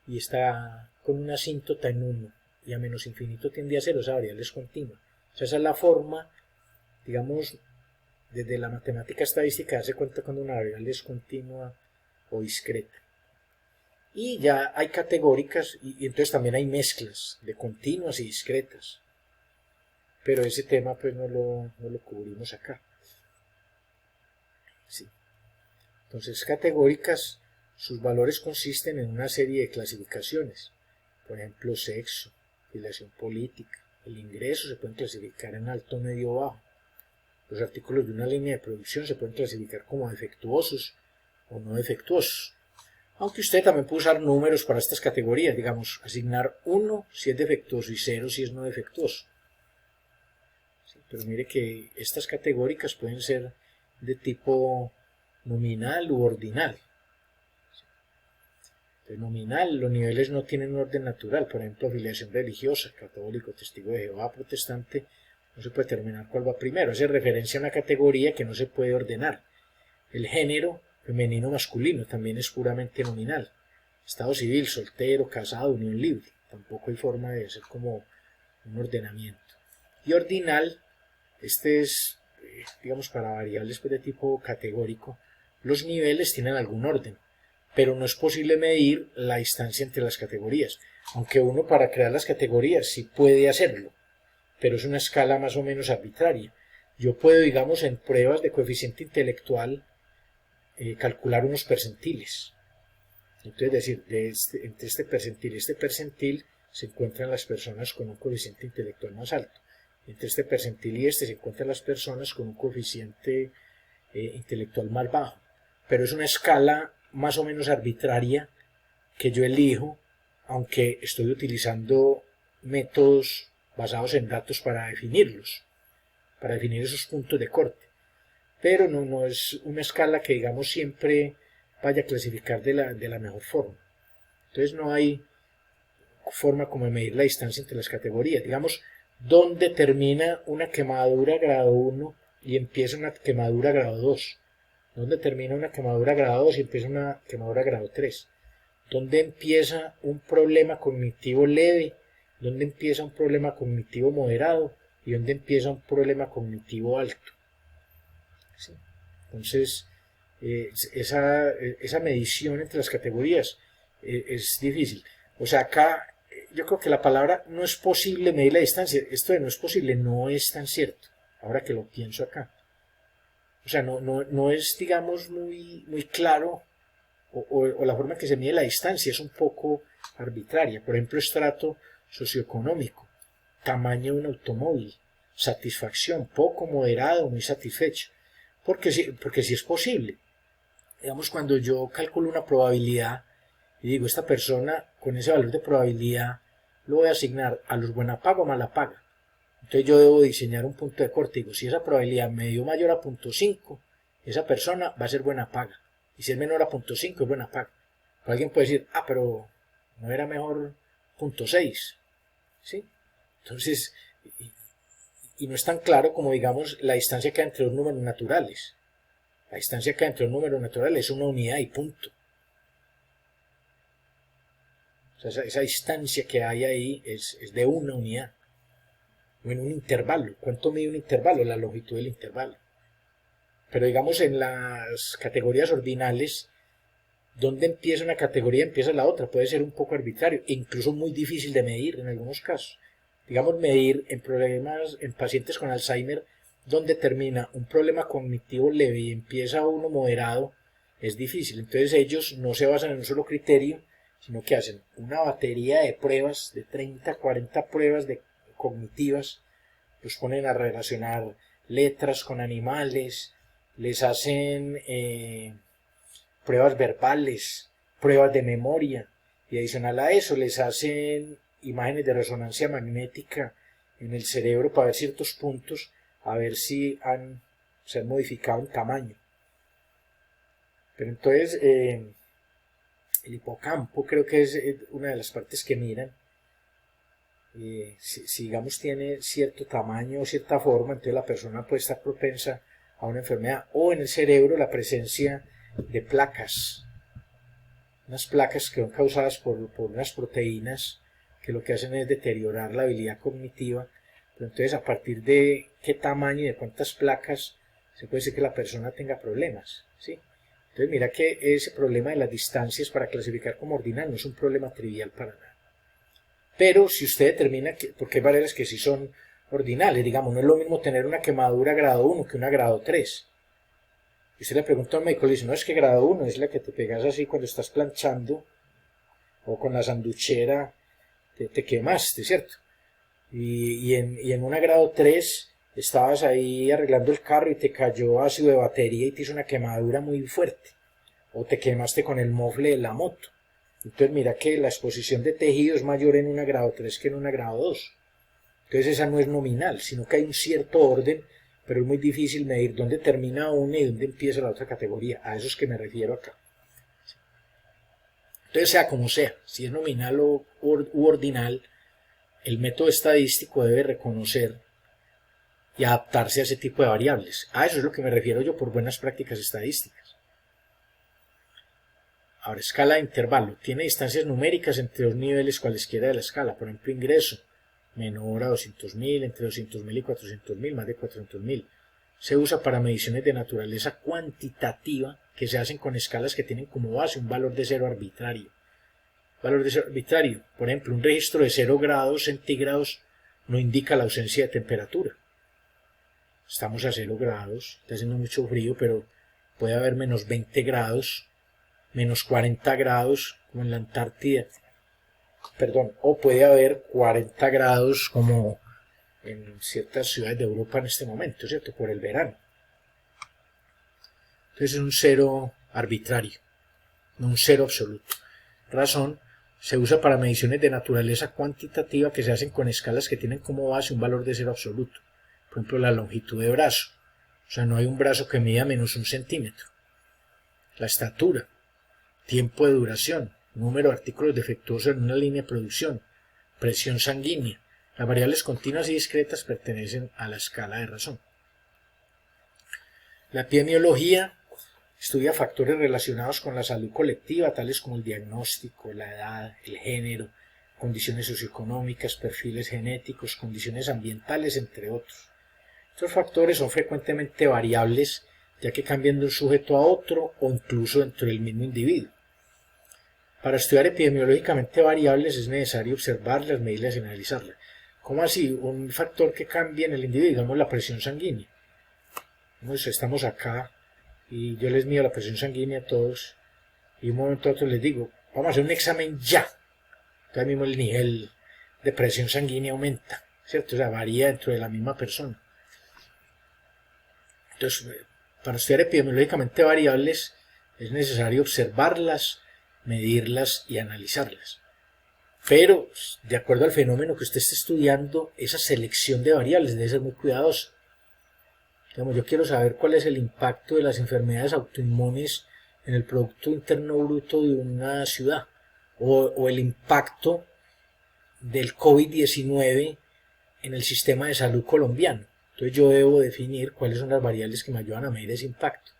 y está con una asíntota en 1 y a menos infinito tiende a 0, esa variable es continua. O sea, esa es la forma, digamos, desde la matemática estadística, darse cuenta cuando una variable es continua o discreta. Y ya hay categóricas y entonces también hay mezclas de continuas y discretas. Pero ese tema pues no lo cubrimos acá. Sí. Entonces, categóricas, sus valores consisten en una serie de clasificaciones. Por ejemplo, sexo, filiación política, el ingreso se pueden clasificar en alto, medio o bajo. Los artículos de una línea de producción se pueden clasificar como defectuosos o no defectuosos. Aunque usted también puede usar números para estas categorías, digamos, asignar 1 si es defectuoso y 0 si es no defectuoso. Sí, pero mire que estas categóricas pueden ser de tipo nominal u ordinal. De nominal, los niveles no tienen un orden natural, por ejemplo, afiliación religiosa, católico, testigo de Jehová, protestante, no se puede determinar cuál va primero, hace referencia a una categoría que no se puede ordenar. El género, femenino, masculino, también es puramente nominal. Estado civil, soltero, casado, unión libre, tampoco hay forma de hacer como un ordenamiento. Y ordinal, este es, digamos, para variables de tipo categórico, los niveles tienen algún orden, pero no es posible medir la distancia entre las categorías, aunque uno para crear las categorías sí puede hacerlo, pero es una escala más o menos arbitraria. Yo puedo, digamos, en pruebas de coeficiente intelectual, calcular unos percentiles. Entonces, decir, entre este percentil y este percentil se encuentran las personas con un coeficiente intelectual más alto. Entre este percentil y este se encuentran las personas con un coeficiente intelectual más bajo. Pero es una escala más o menos arbitraria que yo elijo, aunque estoy utilizando métodos basados en datos para definirlos, para definir esos puntos de corte. Pero no es una escala que, digamos, siempre vaya a clasificar de la mejor forma. Entonces no hay forma como de medir la distancia entre las categorías. Digamos, ¿dónde termina una quemadura grado 1 y empieza una quemadura grado 2? ¿Dónde termina una quemadura grado 2 y empieza una quemadura grado 3? ¿Dónde empieza un problema cognitivo leve? ¿Dónde empieza un problema cognitivo moderado? ¿Y dónde empieza un problema cognitivo alto? ¿Sí? Entonces, esa medición entre las categorías es difícil. O sea, acá yo creo que la palabra no es posible medir la distancia. Esto de no es posible no es tan cierto, ahora que lo pienso acá. O sea, no es, digamos, muy claro, o la forma en que se mide la distancia es un poco arbitraria. Por ejemplo, estrato socioeconómico, tamaño de un automóvil, satisfacción, poco, moderado, muy satisfecho. Porque sí es posible. Digamos, cuando yo calculo una probabilidad y digo, esta persona con ese valor de probabilidad lo voy a asignar a los buena paga o mala paga. Entonces yo debo diseñar un punto de corte. Digo, si esa probabilidad me dio mayor a 0.5, esa persona va a ser buena paga. Y si es menor a 0.5 es buena paga. Pero alguien puede decir, pero no era mejor 0.6. ¿Sí? Entonces, y no es tan claro como, digamos, la distancia que hay entre los números naturales. La distancia que hay entre los números naturales es una unidad y punto. O sea, esa distancia que hay ahí es de una unidad. O en un intervalo. ¿Cuánto mide un intervalo? La longitud del intervalo. Pero digamos, en las categorías ordinales, donde empieza una categoría empieza la otra. Puede ser un poco arbitrario e incluso muy difícil de medir en algunos casos. Digamos, medir en problemas, en pacientes con Alzheimer, donde termina un problema cognitivo leve y empieza uno moderado, es difícil. Entonces ellos no se basan en un solo criterio, sino que hacen una batería de pruebas, de 30, 40 pruebas cognitivas, los ponen a relacionar letras con animales, les hacen pruebas verbales, pruebas de memoria, y adicional a eso les hacen imágenes de resonancia magnética en el cerebro para ver ciertos puntos, a ver si se han modificado en tamaño. Pero entonces el hipocampo creo que es una de las partes que miran, si digamos tiene cierto tamaño o cierta forma, entonces la persona puede estar propensa a una enfermedad. O en el cerebro la presencia de placas, unas placas que son causadas por unas proteínas que lo que hacen es deteriorar la habilidad cognitiva. Pero entonces, a partir de qué tamaño y de cuántas placas, se puede decir que la persona tenga problemas, ¿sí? Entonces, mira que ese problema de las distancias para clasificar como ordinal no es un problema trivial para nada. Pero si usted determina que, porque hay barreras que sí son ordinales, digamos, no es lo mismo tener una quemadura grado 1 que una grado 3. Y usted le pregunta a un médico, le dice, no, es que grado 1 es la que te pegas así cuando estás planchando o con la sanduchera, te quemaste, ¿cierto? Y en una grado 3 estabas ahí arreglando el carro y te cayó ácido de batería y te hizo una quemadura muy fuerte. O te quemaste con el mofle de la moto. Entonces mira que la exposición de tejido es mayor en una grado 3 que en una grado 2. Entonces esa no es nominal, sino que hay un cierto orden, pero es muy difícil medir dónde termina una y dónde empieza la otra categoría. A eso es que me refiero acá. Entonces sea como sea, si es nominal u ordinal, el método estadístico debe reconocer y adaptarse a ese tipo de variables. A eso es lo que me refiero yo por buenas prácticas estadísticas. Ahora, escala de intervalo. Tiene distancias numéricas entre dos niveles cualesquiera de la escala. Por ejemplo, ingreso menor a 200.000, entre 200.000 y 400.000, más de 400.000. Se usa para mediciones de naturaleza cuantitativa que se hacen con escalas que tienen como base un valor de cero arbitrario. Valor de cero arbitrario. Por ejemplo, un registro de 0 grados centígrados no indica la ausencia de temperatura. Estamos a 0 grados, está haciendo mucho frío, pero puede haber menos 20 grados, menos 40 grados, como en la Antártida, o puede haber 40 grados como en ciertas ciudades de Europa en este momento, ¿cierto? Por el verano. Entonces es un cero arbitrario, no un cero absoluto. Razón, se usa para mediciones de naturaleza cuantitativa que se hacen con escalas que tienen como base un valor de cero absoluto. Por ejemplo, la longitud de brazo. O sea, no hay un brazo que mida menos 1 centímetro. La estatura, tiempo de duración, número de artículos defectuosos en una línea de producción, presión sanguínea. Las variables continuas y discretas pertenecen a la escala de razón. La epidemiología estudia factores relacionados con la salud colectiva, tales como el diagnóstico, la edad, el género, condiciones socioeconómicas, perfiles genéticos, condiciones ambientales, entre otros. Estos factores son frecuentemente variables, ya que cambian de un sujeto a otro o incluso dentro del mismo individuo. Para estudiar epidemiológicamente variables es necesario observarlas, medirlas y analizarlas. ¿Cómo así? Un factor que cambia en el individuo, digamos la presión sanguínea. Estamos acá y yo les mido la presión sanguínea a todos y un momento a otro les digo, vamos a hacer un examen ya. Entonces mismo el nivel de presión sanguínea aumenta, ¿cierto? O sea, varía dentro de la misma persona. Entonces, para estudiar epidemiológicamente variables es necesario observarlas, medirlas y analizarlas. Pero, de acuerdo al fenómeno que usted esté estudiando, esa selección de variables debe ser muy cuidadosa. Digamos, yo quiero saber cuál es el impacto de las enfermedades autoinmunes en el Producto Interno Bruto de una ciudad, o el impacto del COVID-19 en el sistema de salud colombiano. Entonces yo debo definir cuáles son las variables que me ayudan a medir ese impacto.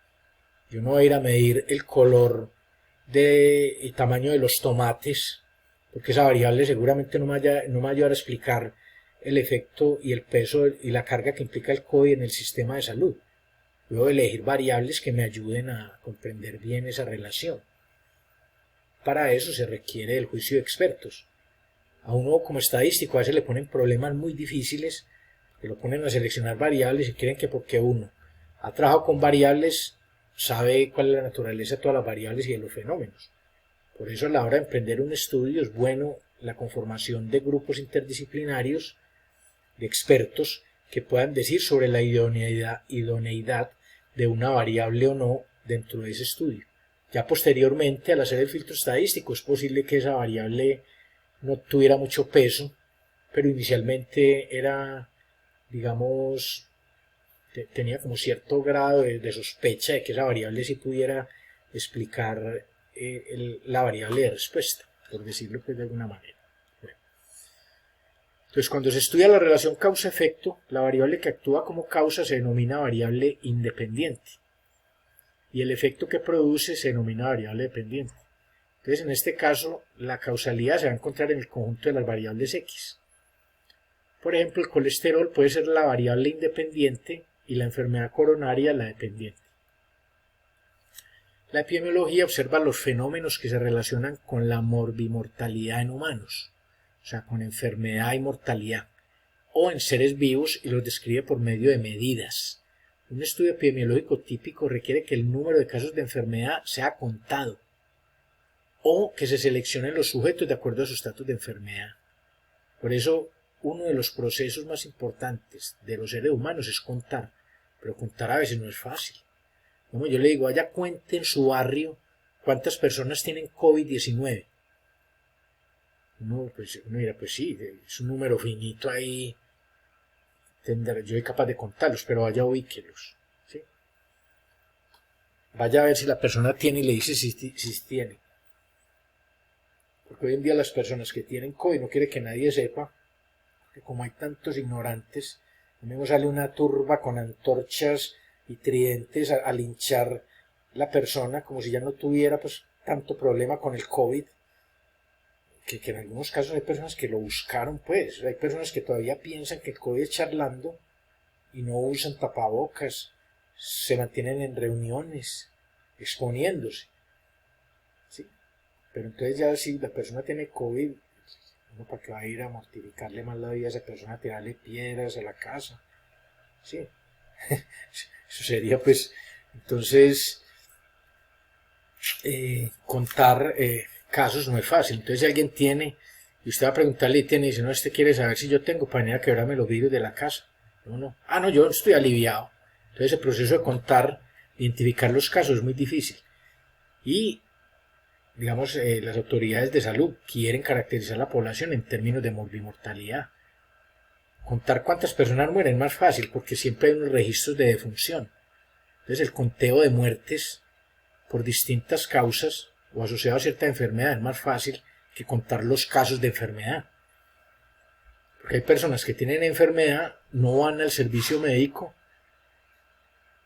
Yo no voy a ir a medir el color y tamaño de los tomates, porque esa variable seguramente no me va a ayudar a explicar el efecto y el peso y la carga que implica el COVID en el sistema de salud. Yo debo elegir variables que me ayuden a comprender bien esa relación. Para eso se requiere el juicio de expertos. A uno como estadístico a veces le ponen problemas muy difíciles, que lo ponen a seleccionar variables y quieren que porque uno ha trabajado con variables sabe cuál es la naturaleza de todas las variables y de los fenómenos. Por eso a la hora de emprender un estudio es bueno la conformación de grupos interdisciplinarios de expertos que puedan decir sobre la idoneidad de una variable o no dentro de ese estudio. Ya posteriormente, al hacer el filtro estadístico, es posible que esa variable no tuviera mucho peso, pero inicialmente era, digamos, tenía como cierto grado de sospecha de que esa variable sí pudiera explicar la variable de respuesta, por decirlo pues de alguna manera. Bueno. Entonces, cuando se estudia la relación causa-efecto, la variable que actúa como causa se denomina variable independiente y el efecto que produce se denomina variable dependiente. Entonces, en este caso, la causalidad se va a encontrar en el conjunto de las variables X. Por ejemplo, el colesterol puede ser la variable independiente y la enfermedad coronaria la dependiente. La epidemiología observa los fenómenos que se relacionan con la morbimortalidad en humanos, o sea, con enfermedad y mortalidad, o en seres vivos y los describe por medio de medidas. Un estudio epidemiológico típico requiere que el número de casos de enfermedad sea contado o que se seleccionen los sujetos de acuerdo a su estatus de enfermedad. Por eso, uno de los procesos más importantes de los seres humanos es contar, pero contar a veces no es fácil. Como yo le digo, vaya cuente en su barrio cuántas personas tienen COVID-19. Uno mira, pues sí, es un número finito ahí, yo soy capaz de contarlos, pero vaya ubíquelos, ¿sí? Vaya a ver si la persona tiene y le dice si tiene. Porque hoy en día las personas que tienen COVID no quiere que nadie sepa, que como hay tantos ignorantes, luego sale una turba con antorchas y tridentes a linchar la persona como si ya no tuviera pues tanto problema con el COVID, que en algunos casos hay personas que lo buscaron, pues hay personas que todavía piensan que el COVID es charlando y no usan tapabocas, se mantienen en reuniones exponiéndose, ¿sí? Pero entonces ya si la persona tiene COVID, uno para qué va a ir a mortificarle más la vida a esa persona, a tirarle piedras a la casa, ¿sí? Eso sería pues, entonces, contar casos no es fácil. Entonces si alguien tiene, y usted va a preguntarle y tiene, y dice, no, este quiere saber si yo tengo para venir a quebrarme los vidrios de la casa. No. Ah, no, yo estoy aliviado. Entonces el proceso de contar, identificar los casos es muy difícil. Y, digamos, las autoridades de salud quieren caracterizar a la población en términos de morbimortalidad. Contar cuántas personas mueren es más fácil porque siempre hay unos registros de defunción. Entonces el conteo de muertes por distintas causas o asociado a cierta enfermedad es más fácil que contar los casos de enfermedad. Porque hay personas que tienen enfermedad, no van al servicio médico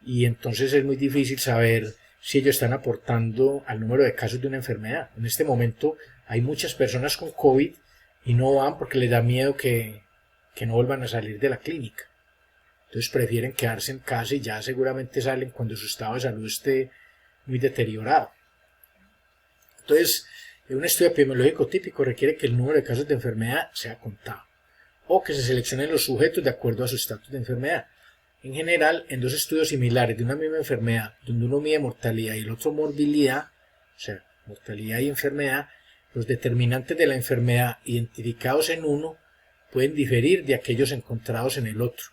y entonces es muy difícil saber si ellos están aportando al número de casos de una enfermedad. En este momento hay muchas personas con COVID y no van porque les da miedo que no vuelvan a salir de la clínica. Entonces prefieren quedarse en casa y ya seguramente salen cuando su estado de salud esté muy deteriorado. Entonces, un estudio epidemiológico típico requiere que el número de casos de enfermedad sea contado o que se seleccionen los sujetos de acuerdo a su estatus de enfermedad. En general, en dos estudios similares de una misma enfermedad, donde uno mide mortalidad y el otro morbilidad, o sea, mortalidad y enfermedad, los determinantes de la enfermedad identificados en uno pueden diferir de aquellos encontrados en el otro,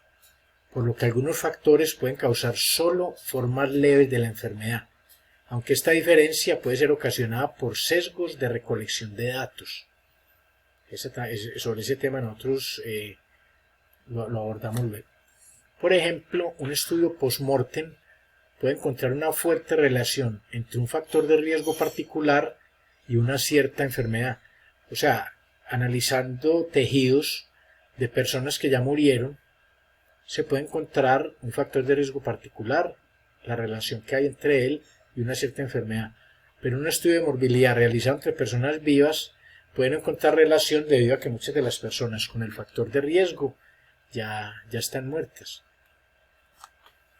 por lo que algunos factores pueden causar solo formas leves de la enfermedad, aunque esta diferencia puede ser ocasionada por sesgos de recolección de datos. Sobre ese tema nosotros lo abordamos luego. Por ejemplo, un estudio post-mortem puede encontrar una fuerte relación entre un factor de riesgo particular y una cierta enfermedad. O sea, analizando tejidos de personas que ya murieron, se puede encontrar un factor de riesgo particular, la relación que hay entre él y una cierta enfermedad. Pero un estudio de morbilidad realizado entre personas vivas pueden encontrar relación debido a que muchas de las personas con el factor de riesgo ya están muertas.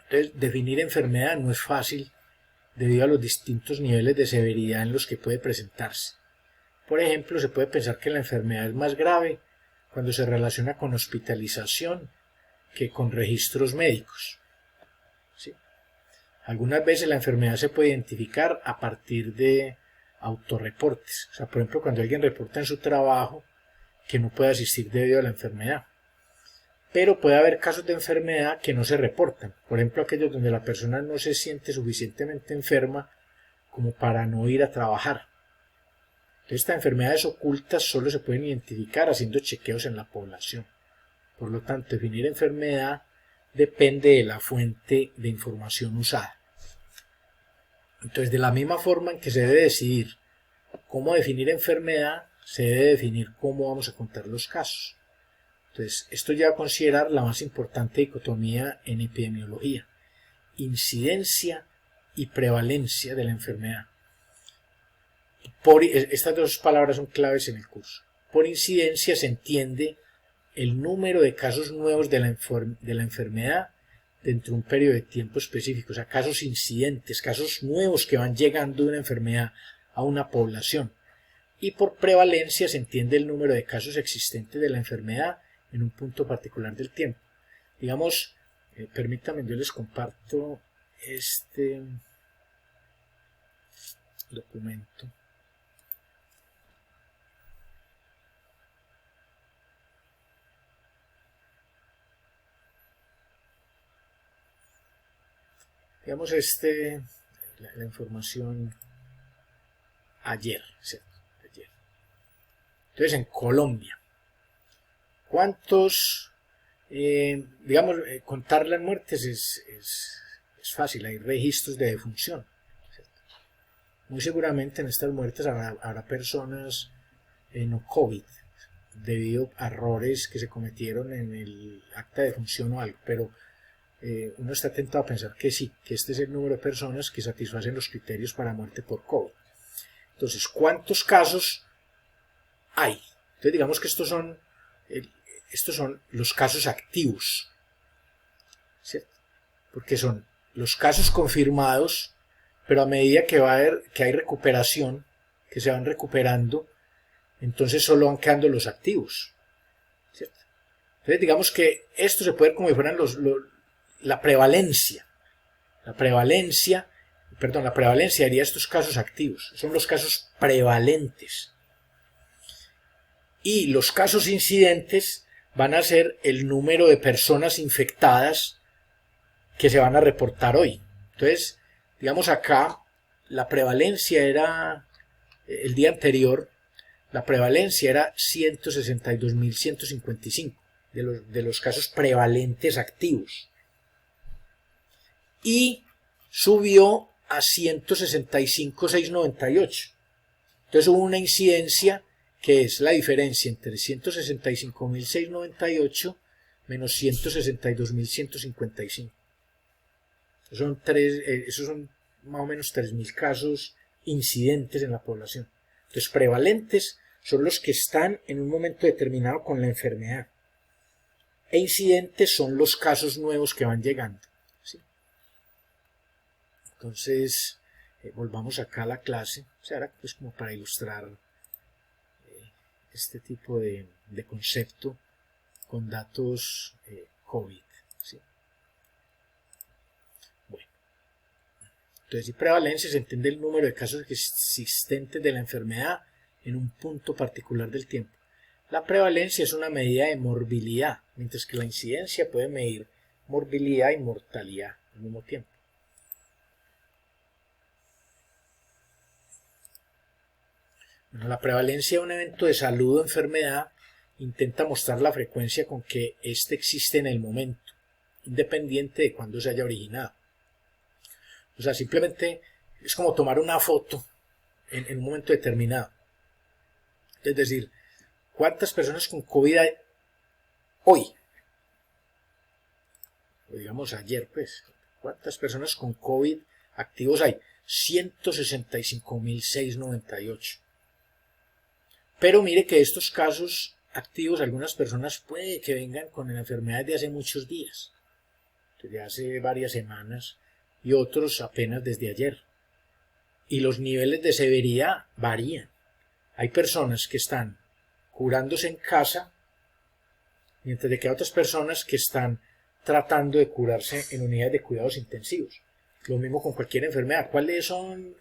Entonces, definir enfermedad no es fácil debido a los distintos niveles de severidad en los que puede presentarse. Por ejemplo, se puede pensar que la enfermedad es más grave cuando se relaciona con hospitalización que con registros médicos. ¿Sí? Algunas veces la enfermedad se puede identificar a partir de autorreportes. O sea, por ejemplo, cuando alguien reporta en su trabajo que no puede asistir debido a la enfermedad. Pero puede haber casos de enfermedad que no se reportan. Por ejemplo, aquellos donde la persona no se siente suficientemente enferma como para no ir a trabajar. Entonces, estas enfermedades ocultas solo se pueden identificar haciendo chequeos en la población. Por lo tanto, definir enfermedad depende de la fuente de información usada. Entonces, de la misma forma en que se debe decidir cómo definir enfermedad, se debe definir cómo vamos a contar los casos. Entonces, esto ya a considerar la más importante dicotomía en epidemiología: incidencia y prevalencia de la enfermedad. Estas dos palabras son claves en el curso. Por incidencia se entiende el número de casos nuevos de la enfermedad dentro de un periodo de tiempo específico, o sea, casos incidentes, casos nuevos que van llegando de una enfermedad a una población. Y por prevalencia se entiende el número de casos existentes de la enfermedad en un punto particular del tiempo. Digamos, permítanme, yo les comparto este documento. Digamos, la información ayer, ¿cierto? Ayer. Entonces, en Colombia, ¿cuántos, contar las muertes es fácil, hay registros de defunción, ¿cierto? Muy seguramente en estas muertes habrá personas no COVID, debido a errores que se cometieron en el acta de defunción o algo, pero uno está tentado a pensar que sí, que este es el número de personas que satisfacen los criterios para muerte por COVID. Entonces, ¿cuántos casos hay? Entonces, digamos que estos son los casos activos, ¿cierto? Porque son los casos confirmados, pero a medida que hay recuperación, que se van recuperando, entonces solo van quedando los activos, ¿cierto? Entonces, digamos que esto se puede ver como si fueran la prevalencia. La prevalencia haría estos casos activos. Son los casos prevalentes. Y los casos incidentes van a ser el número de personas infectadas que se van a reportar hoy. Entonces, digamos acá, la prevalencia era, el día anterior, la prevalencia era 162.155 de los casos prevalentes activos. Y subió a 165.698. Entonces hubo una incidencia que es la diferencia entre 165.698 menos 162.155. Esos son más o menos 3.000 casos incidentes en la población. Entonces, prevalentes son los que están en un momento determinado con la enfermedad. E incidentes son los casos nuevos que van llegando. ¿Sí? Entonces, volvamos acá a la clase. O sea, ahora pues como para ilustrar este tipo de concepto con datos COVID. ¿Sí? Bueno, entonces, y prevalencia se entiende el número de casos existentes de la enfermedad en un punto particular del tiempo. La prevalencia es una medida de morbilidad, mientras que la incidencia puede medir morbilidad y mortalidad al mismo tiempo. Bueno, la prevalencia de un evento de salud o enfermedad intenta mostrar la frecuencia con que éste existe en el momento, independiente de cuándo se haya originado. O sea, simplemente es como tomar una foto en un momento determinado. Es decir, ¿cuántas personas con COVID hay hoy? O digamos ayer, pues. ¿Cuántas personas con COVID activos hay? 165.698. Pero mire que estos casos activos, algunas personas puede que vengan con la enfermedad de hace muchos días, desde hace varias semanas, y otros apenas desde ayer. Y los niveles de severidad varían. Hay personas que están curándose en casa, mientras que hay otras personas que están tratando de curarse en unidades de cuidados intensivos. Lo mismo con cualquier enfermedad. ¿Cuáles son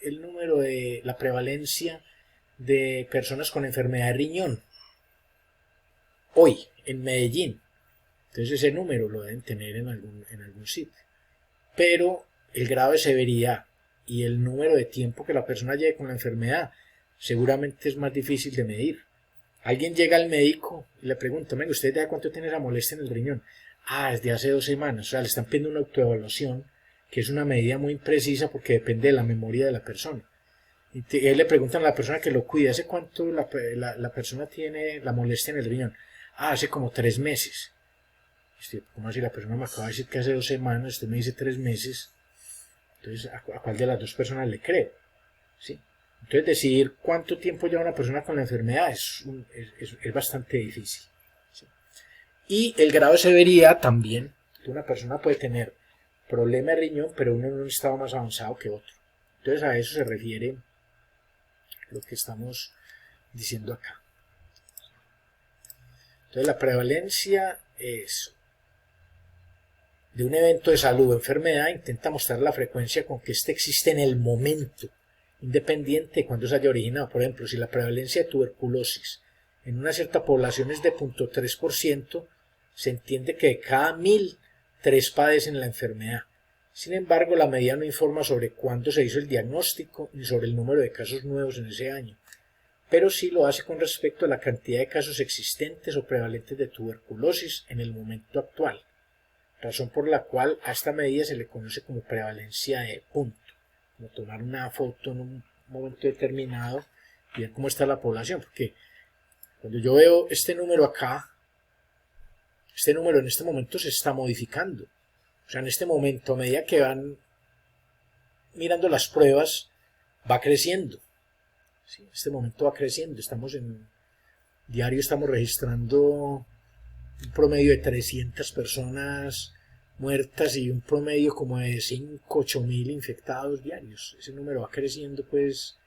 el número de la prevalencia de personas con enfermedad de riñón hoy en Medellín? Entonces ese número lo deben tener en algún sitio. Pero el grado de severidad y el número de tiempo que la persona lleve con la enfermedad seguramente es más difícil de medir. Alguien llega al médico y le pregunta: venga, ¿usted desde cuánto tiene esa molestia en el riñón? Desde hace 2 semanas. O sea, le están pidiendo una autoevaluación, que es una medida muy imprecisa porque depende de la memoria de la persona. Y él le preguntan a la persona que lo cuida: ¿hace cuánto la persona tiene la molestia en el riñón? hace como 3 meses. ¿Cómo así? La persona me acaba de decir que hace 2 semanas, usted me dice 3 meses. Entonces, ¿a cuál de las dos personas le creo? ¿Sí? Entonces, decidir cuánto tiempo lleva una persona con la enfermedad es bastante difícil. ¿Sí? Y el grado de severidad también. Una persona puede tener problema de riñón, pero uno en un estado más avanzado que otro. Entonces, a eso se refiere lo que estamos diciendo acá. Entonces, la prevalencia es de un evento de salud o enfermedad, intenta mostrar la frecuencia con que éste existe en el momento, independiente de cuándo se haya originado. Por ejemplo, si la prevalencia de tuberculosis en una cierta población es de 0.3%, se entiende que de cada 1000, 3 padecen la enfermedad. Sin embargo, la medida no informa sobre cuándo se hizo el diagnóstico ni sobre el número de casos nuevos en ese año, pero sí lo hace con respecto a la cantidad de casos existentes o prevalentes de tuberculosis en el momento actual, razón por la cual a esta medida se le conoce como prevalencia de punto, como tomar una foto en un momento determinado y ver cómo está la población, porque cuando yo veo este número acá, este número en este momento se está modificando. O sea, en este momento, a medida que van mirando las pruebas, va creciendo. ¿Sí? En este momento va creciendo. Diario estamos registrando un promedio de 300 personas muertas y un promedio como de 5, 8 mil infectados diarios. Ese número va creciendo pues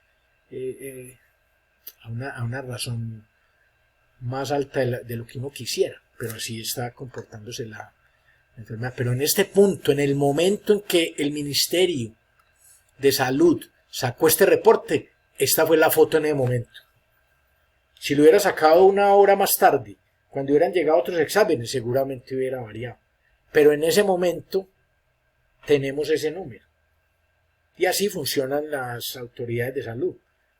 a una razón más alta de lo que uno quisiera, pero así está comportándose la enfermedad. Pero en este punto, en el momento en que el Ministerio de Salud sacó este reporte, esta fue la foto en el momento. Si lo hubiera sacado una hora más tarde, cuando hubieran llegado otros exámenes, seguramente hubiera variado. Pero en ese momento tenemos ese número. Y así funcionan las autoridades de salud.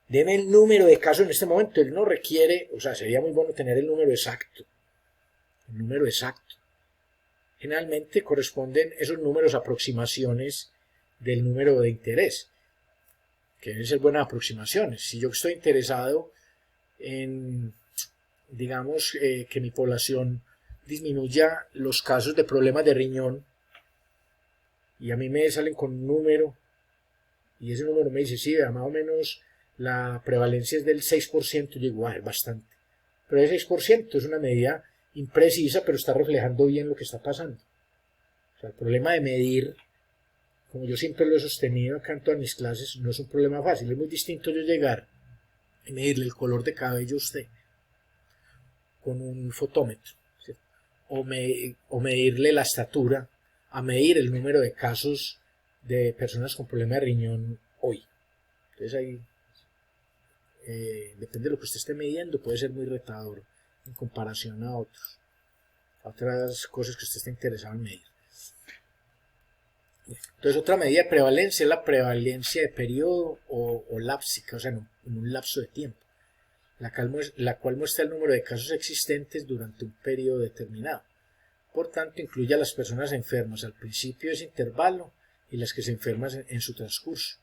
Deme el número de casos en este momento. Él no requiere, o sea, sería muy bueno tener el número exacto. El número exacto. Generalmente corresponden esos números a aproximaciones del número de interés, que deben ser buenas aproximaciones. Si yo estoy interesado en, digamos, que mi población disminuya los casos de problemas de riñón, y a mí me salen con un número, y ese número me dice, sí, más o menos la prevalencia es del 6%, yo digo, es bastante. Pero el 6% es una medida imprecisa, pero está reflejando bien lo que está pasando. O sea, el problema de medir, como yo siempre lo he sostenido acá en todas mis clases, no es un problema fácil. Es muy distinto yo llegar y medirle el color de cabello a usted con un fotómetro, ¿cierto? O medirle la estatura, a medir el número de casos de personas con problema de riñón hoy. Entonces ahí depende de lo que usted esté midiendo, puede ser muy retador en comparación a otras cosas que usted esté interesado en medir. Entonces otra medida de prevalencia es la prevalencia de periodo o lápsica, o sea, en un lapso de tiempo, la cual muestra el número de casos existentes durante un periodo determinado. Por tanto, incluye a las personas enfermas al principio de ese intervalo y las que se enferman en su transcurso.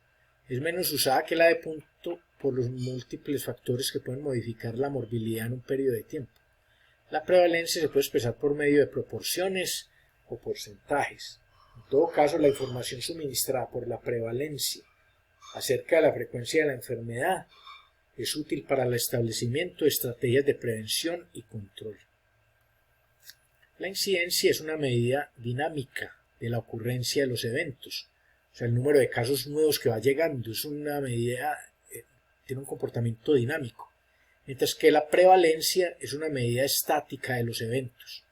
Es menos usada que la de punto por los múltiples factores que pueden modificar la morbilidad en un periodo de tiempo. La prevalencia se puede expresar por medio de proporciones o porcentajes. En todo caso, la información suministrada por la prevalencia acerca de la frecuencia de la enfermedad es útil para el establecimiento de estrategias de prevención y control. La incidencia es una medida dinámica de la ocurrencia de los eventos. O sea, el número de casos nuevos que va llegando es una medida, tiene un comportamiento dinámico. Mientras que la prevalencia es una medida estática de los eventos.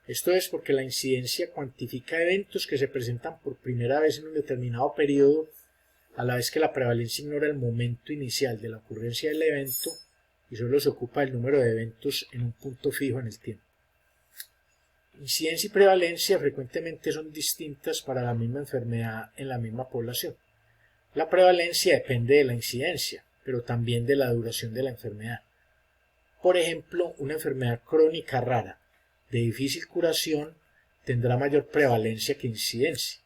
Esto es porque la incidencia cuantifica eventos que se presentan por primera vez en un determinado periodo, a la vez que la prevalencia ignora el momento inicial de la ocurrencia del evento y solo se ocupa del número de eventos en un punto fijo en el tiempo. Incidencia y prevalencia frecuentemente son distintas para la misma enfermedad en la misma población. La prevalencia depende de la incidencia, pero también de la duración de la enfermedad. Por ejemplo, una enfermedad crónica rara de difícil curación tendrá mayor prevalencia que incidencia,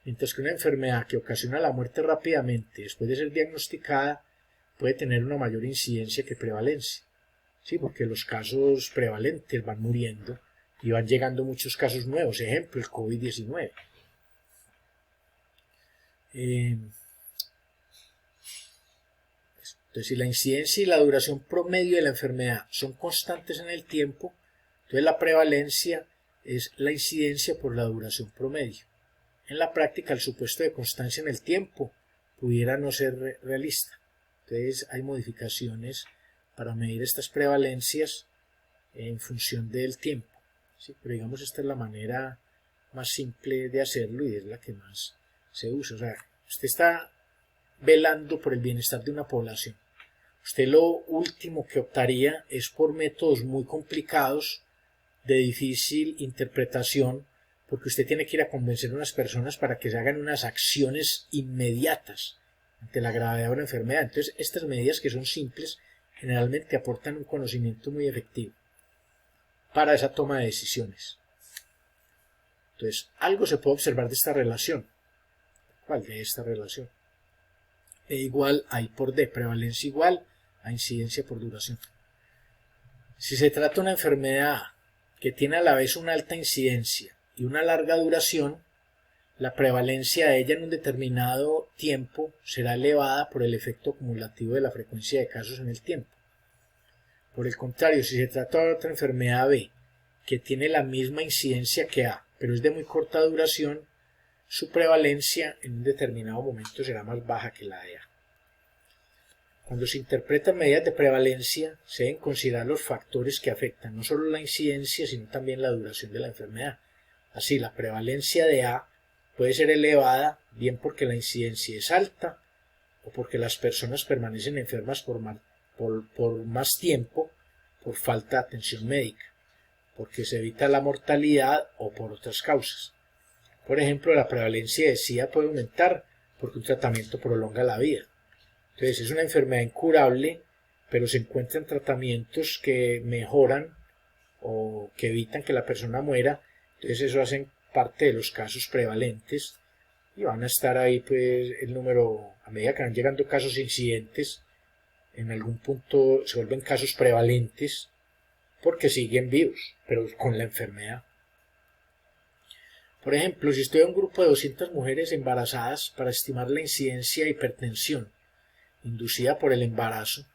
mientras que una enfermedad que ocasiona la muerte rápidamente después de ser diagnosticada puede tener una mayor incidencia que prevalencia. ¿sí? Porque los casos prevalentes van muriendo y van llegando muchos casos nuevos, ejemplo, el COVID-19. Entonces, si la incidencia y la duración promedio de la enfermedad son constantes en el tiempo, entonces la prevalencia es la incidencia por la duración promedio. En la práctica, el supuesto de constancia en el tiempo pudiera no ser realista. Entonces, hay modificaciones para medir estas prevalencias en función del tiempo. ¿Sí? Pero digamos, esta es la manera más simple de hacerlo y es la que más se usa. O sea, usted está velando por el bienestar de una población. Usted lo último que optaría es por métodos muy complicados, de difícil interpretación, porque usted tiene que ir a convencer a unas personas para que se hagan unas acciones inmediatas ante la gravedad de una enfermedad. Entonces, estas medidas que son simples generalmente aportan un conocimiento muy efectivo para esa toma de decisiones. Entonces, algo se puede observar de esta relación. ¿Cuál de esta relación? E igual a I por D, prevalencia igual a incidencia por duración. Si se trata de una enfermedad que tiene a la vez una alta incidencia y una larga duración, la prevalencia de ella en un determinado tiempo será elevada por el efecto acumulativo de la frecuencia de casos en el tiempo. Por el contrario, si se trata de otra enfermedad B que tiene la misma incidencia que A, pero es de muy corta duración, su prevalencia en un determinado momento será más baja que la de A. Cuando se interpretan medidas de prevalencia, se deben considerar los factores que afectan no solo la incidencia, sino también la duración de la enfermedad. Así, la prevalencia de A puede ser elevada bien porque la incidencia es alta o porque las personas permanecen enfermas por más tiempo por falta de atención médica, porque se evita la mortalidad o por otras causas. Por ejemplo, la prevalencia de SIDA puede aumentar porque un tratamiento prolonga la vida. Entonces, es una enfermedad incurable, pero se encuentran tratamientos que mejoran o que evitan que la persona muera. Entonces, eso hacen parte de los casos prevalentes y van a estar ahí, pues, el número, a medida que van llegando casos incidentes, en algún punto se vuelven casos prevalentes porque siguen vivos, pero con la enfermedad. Por ejemplo, si estudia un grupo de 200 mujeres embarazadas para estimar la incidencia de hipertensión inducida por el embarazo,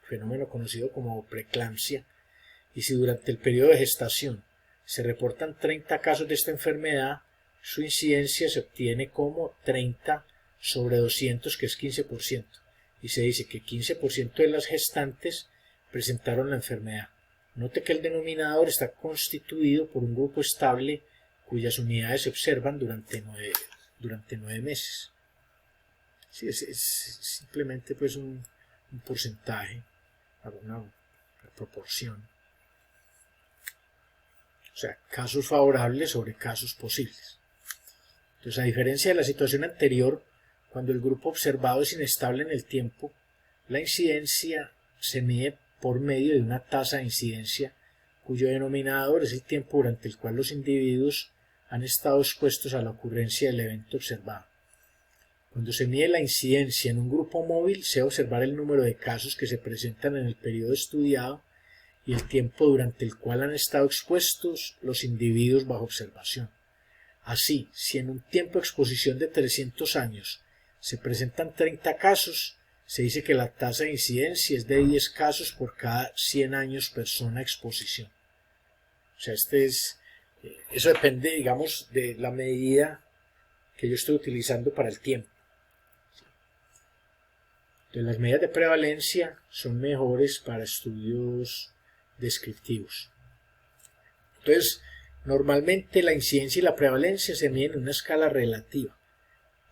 fenómeno conocido como preeclampsia, y si durante el periodo de gestación se reportan 30 casos de esta enfermedad, su incidencia se obtiene como 30 sobre 200, que es 15%, y se dice que 15% de las gestantes presentaron la enfermedad. Note que el denominador está constituido por un grupo estable cuyas unidades se observan durante 9 meses. Sí, es simplemente pues un porcentaje, una proporción. O sea, casos favorables sobre casos posibles. Entonces, a diferencia de la situación anterior, cuando el grupo observado es inestable en el tiempo, la incidencia se mide por medio de una tasa de incidencia cuyo denominador es el tiempo durante el cual los individuos han estado expuestos a la ocurrencia del evento observado. Cuando se mide la incidencia en un grupo móvil, se debe observar el número de casos que se presentan en el periodo estudiado y el tiempo durante el cual han estado expuestos los individuos bajo observación. Así, si en un tiempo de exposición de 300 años se presentan 30 casos, se dice que la tasa de incidencia es de 10 casos por cada 100 años persona exposición. O sea, eso depende, digamos, de la medida que yo estoy utilizando para el tiempo. Entonces, las medidas de prevalencia son mejores para estudios descriptivos. Entonces, normalmente la incidencia y la prevalencia se miden en una escala relativa.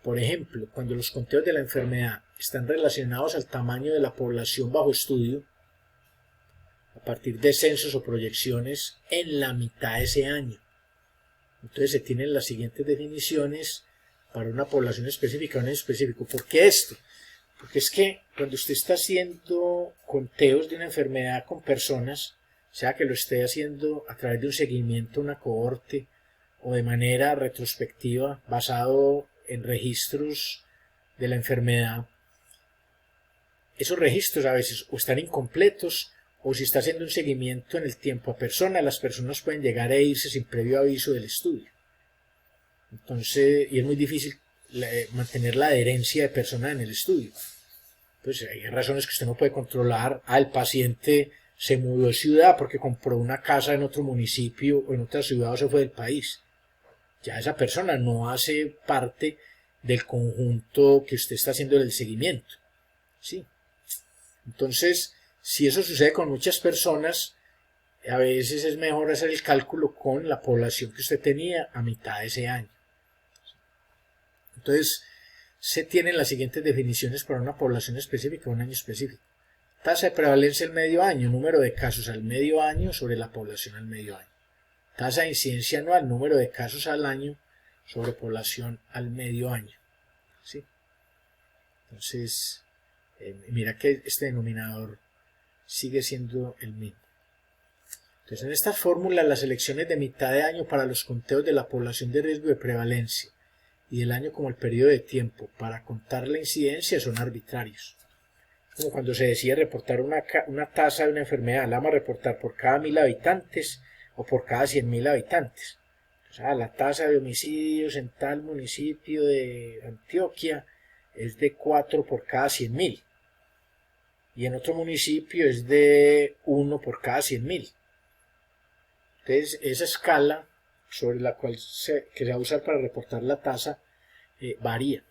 Por ejemplo, cuando los conteos de la enfermedad están relacionados al tamaño de la población bajo estudio, a partir de censos o proyecciones en la mitad de ese año. Entonces se tienen las siguientes definiciones para una población específica, un año específico. ¿Por qué esto? Porque es que cuando usted está haciendo conteos de una enfermedad con personas, sea que lo esté haciendo a través de un seguimiento, una cohorte, o de manera retrospectiva, basado en registros de la enfermedad, esos registros a veces o están incompletos o si está haciendo un seguimiento en el tiempo a personas, las personas pueden llegar e irse sin previo aviso del estudio. Entonces, y es muy difícil mantener la adherencia de personas en el estudio. Pues hay razones que usted no puede controlar. El paciente se mudó de ciudad porque compró una casa en otro municipio o en otra ciudad o se fue del país. Ya esa persona no hace parte del conjunto que usted está haciendo el seguimiento. ¿Sí? Entonces, si eso sucede con muchas personas, a veces es mejor hacer el cálculo con la población que usted tenía a mitad de ese año. Entonces, se tienen las siguientes definiciones para una población específica, un año específico. Tasa de prevalencia al medio año, número de casos al medio año sobre la población al medio año. Tasa de incidencia anual, número de casos al año sobre población al medio año. ¿Sí? Entonces, mira que este denominador sigue siendo el mismo. Entonces, en estas fórmulas, las elecciones de mitad de año para los conteos de la población de riesgo de prevalencia y del año como el periodo de tiempo para contar la incidencia son arbitrarios. Como cuando se decide reportar una tasa de una enfermedad, la vamos a reportar por cada 1000 habitantes o por cada 100.000 habitantes. O sea, la tasa de homicidios en tal municipio de Antioquia es de 4 por cada 100.000 y en otro municipio es de 1 por cada 100.000. Entonces, esa escala sobre la cual que se va a usar para reportar la tasa varía.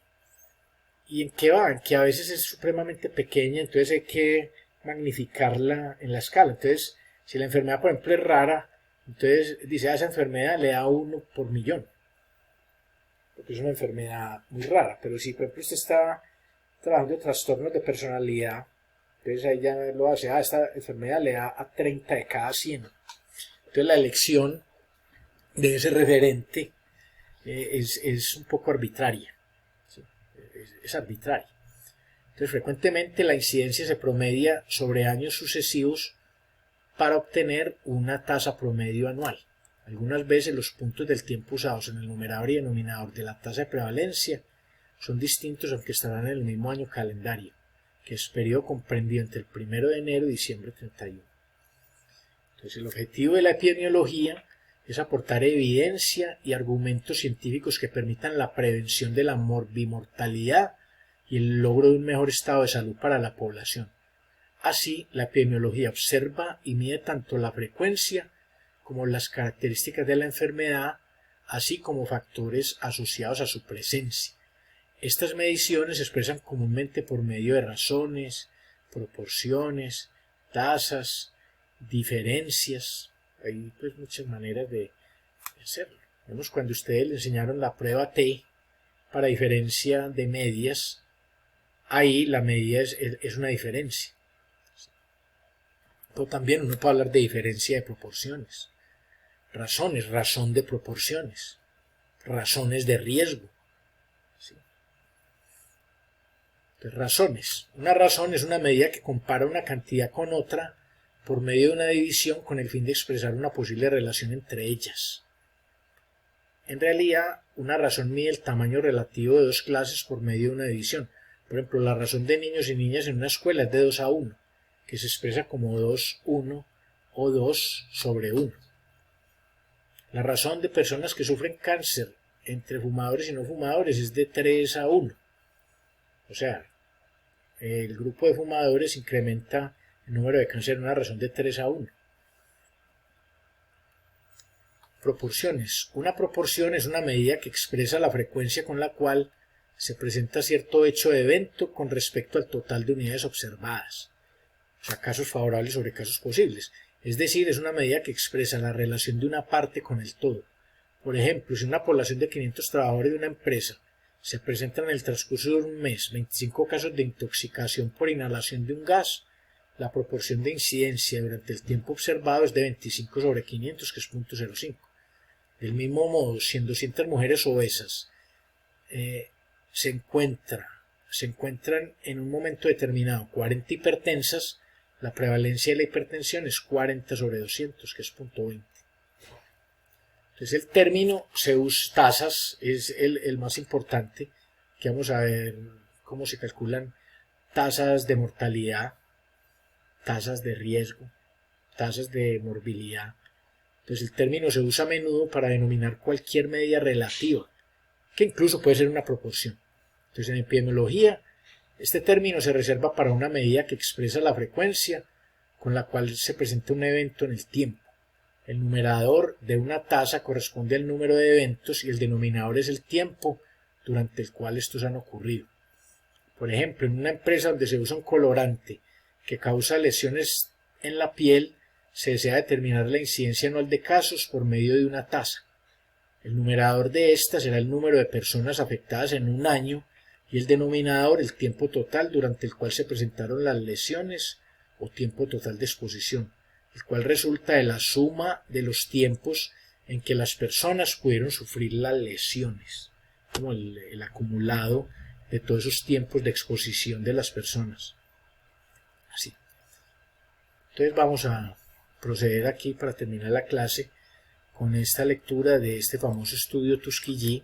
¿Y en qué va? En que a veces es supremamente pequeña, entonces hay que magnificarla en la escala. Entonces, si la enfermedad, por ejemplo, es rara, entonces dice, a esa enfermedad le da 1 por millón, porque es una enfermedad muy rara. Pero si, por ejemplo, usted está trabajando en trastornos de personalidad, entonces ahí ya lo hace, esta enfermedad le da a 30 de cada 100. Entonces la elección de ese referente es un poco arbitraria. ¿Sí? Es arbitraria. Entonces frecuentemente la incidencia se promedia sobre años sucesivos para obtener una tasa promedio anual. Algunas veces los puntos del tiempo usados en el numerador y denominador de la tasa de prevalencia son distintos aunque estarán en el mismo año calendario, que es periodo comprendido entre el 1 de enero y diciembre 31. Entonces, el objetivo de la epidemiología es aportar evidencia y argumentos científicos que permitan la prevención de la morbimortalidad y el logro de un mejor estado de salud para la población. Así, la epidemiología observa y mide tanto la frecuencia como las características de la enfermedad, así como factores asociados a su presencia. Estas mediciones se expresan comúnmente por medio de razones, proporciones, tasas, diferencias. Hay pues muchas maneras de hacerlo. Vemos cuando ustedes le enseñaron la prueba T para diferencia de medias, ahí la medida es una diferencia. Pero también uno puede hablar de diferencia de proporciones, razones, razón de proporciones, razones de riesgo. ¿Sí? Entonces, razones. Una razón es una medida que compara una cantidad con otra por medio de una división con el fin de expresar una posible relación entre ellas. En realidad, una razón mide el tamaño relativo de dos clases por medio de una división. Por ejemplo, la razón de niños y niñas en una escuela es de 2:1, que se expresa como 2:1 o 2/1. La razón de personas que sufren cáncer entre fumadores y no fumadores es de 3:1. O sea, el grupo de fumadores incrementa el número de cáncer en una razón de 3:1. Proporciones. Una proporción es una medida que expresa la frecuencia con la cual se presenta cierto hecho de evento con respecto al total de unidades observadas. O sea, casos favorables sobre casos posibles. Es decir, es una medida que expresa la relación de una parte con el todo. Por ejemplo, si una población de 500 trabajadores de una empresa se presentan en el transcurso de un mes 25 casos de intoxicación por inhalación de un gas, la proporción de incidencia durante el tiempo observado es de 25/500, que es 0.05. Del mismo modo, si en 200 mujeres obesas se encuentran en un momento determinado 40 hipertensas, la prevalencia de la hipertensión es 40/200, que es 0.20. Entonces el término Zeus tasas es el más importante, que vamos a ver cómo se calculan tasas de mortalidad, tasas de riesgo, tasas de morbilidad. Entonces el término se usa a menudo para denominar cualquier medida relativa, que incluso puede ser una proporción. Entonces en epidemiología, este término se reserva para una medida que expresa la frecuencia con la cual se presenta un evento en el tiempo. El numerador de una tasa corresponde al número de eventos y el denominador es el tiempo durante el cual estos han ocurrido. Por ejemplo, en una empresa donde se usa un colorante que causa lesiones en la piel, se desea determinar la incidencia anual de casos por medio de una tasa. El numerador de esta será el número de personas afectadas en un año y el denominador el tiempo total durante el cual se presentaron las lesiones o tiempo total de exposición, el cual resulta de la suma de los tiempos en que las personas pudieron sufrir las lesiones, como el acumulado de todos esos tiempos de exposición de las personas. Así. Entonces vamos a proceder aquí para terminar la clase con esta lectura de este famoso estudio Tuskegee,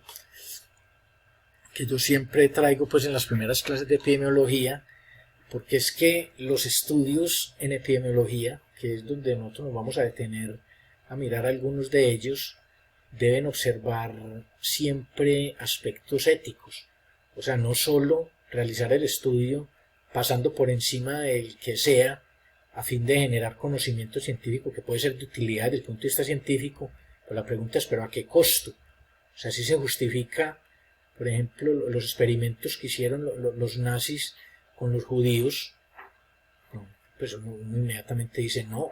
que yo siempre traigo pues en las primeras clases de epidemiología, porque es que los estudios en epidemiología, que es donde nosotros nos vamos a detener a mirar algunos de ellos, deben observar siempre aspectos éticos. O sea, no solo realizar el estudio pasando por encima del que sea a fin de generar conocimiento científico que puede ser de utilidad desde el punto de vista científico, pero la pregunta es, ¿pero a qué costo? O sea, si se justifica, por ejemplo, los experimentos que hicieron los nazis con los judíos, pues uno inmediatamente dice, no,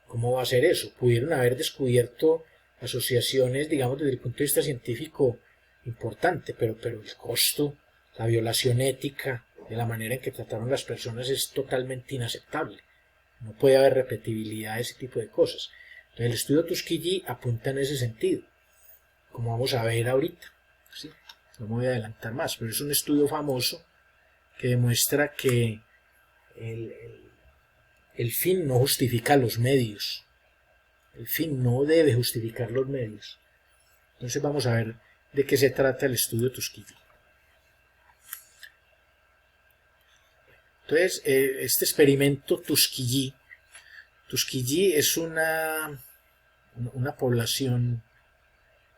¿cómo va a ser eso? Pudieron haber descubierto asociaciones, digamos, desde el punto de vista científico importante, pero el costo, la violación ética de la manera en que trataron las personas es totalmente inaceptable. No puede haber repetibilidad de ese tipo de cosas. Entonces el estudio Tuskegee apunta en ese sentido, como vamos a ver ahorita. ¿Sí? No me voy a adelantar más, pero es un estudio famoso que demuestra que el fin no justifica los medios. El fin no debe justificar los medios. Entonces vamos a ver de qué se trata el estudio Tuskegee. Entonces, este experimento Tuskegee es una población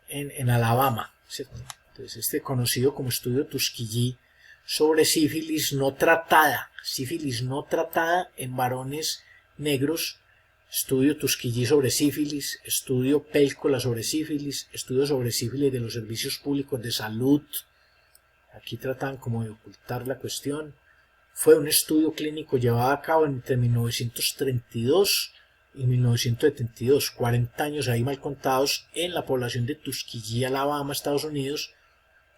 en Alabama, ¿cierto? Entonces, este conocido como estudio Tuskegee sobre sífilis no tratada en varones negros, estudio Tuskegee sobre sífilis, estudio Pélcola sobre sífilis, estudio sobre sífilis de los servicios públicos de salud. Aquí tratan como de ocultar la cuestión. Fue un estudio clínico llevado a cabo entre 1932 y 1972, 40 años ahí mal contados, en la población de Tuskegee, Alabama, Estados Unidos,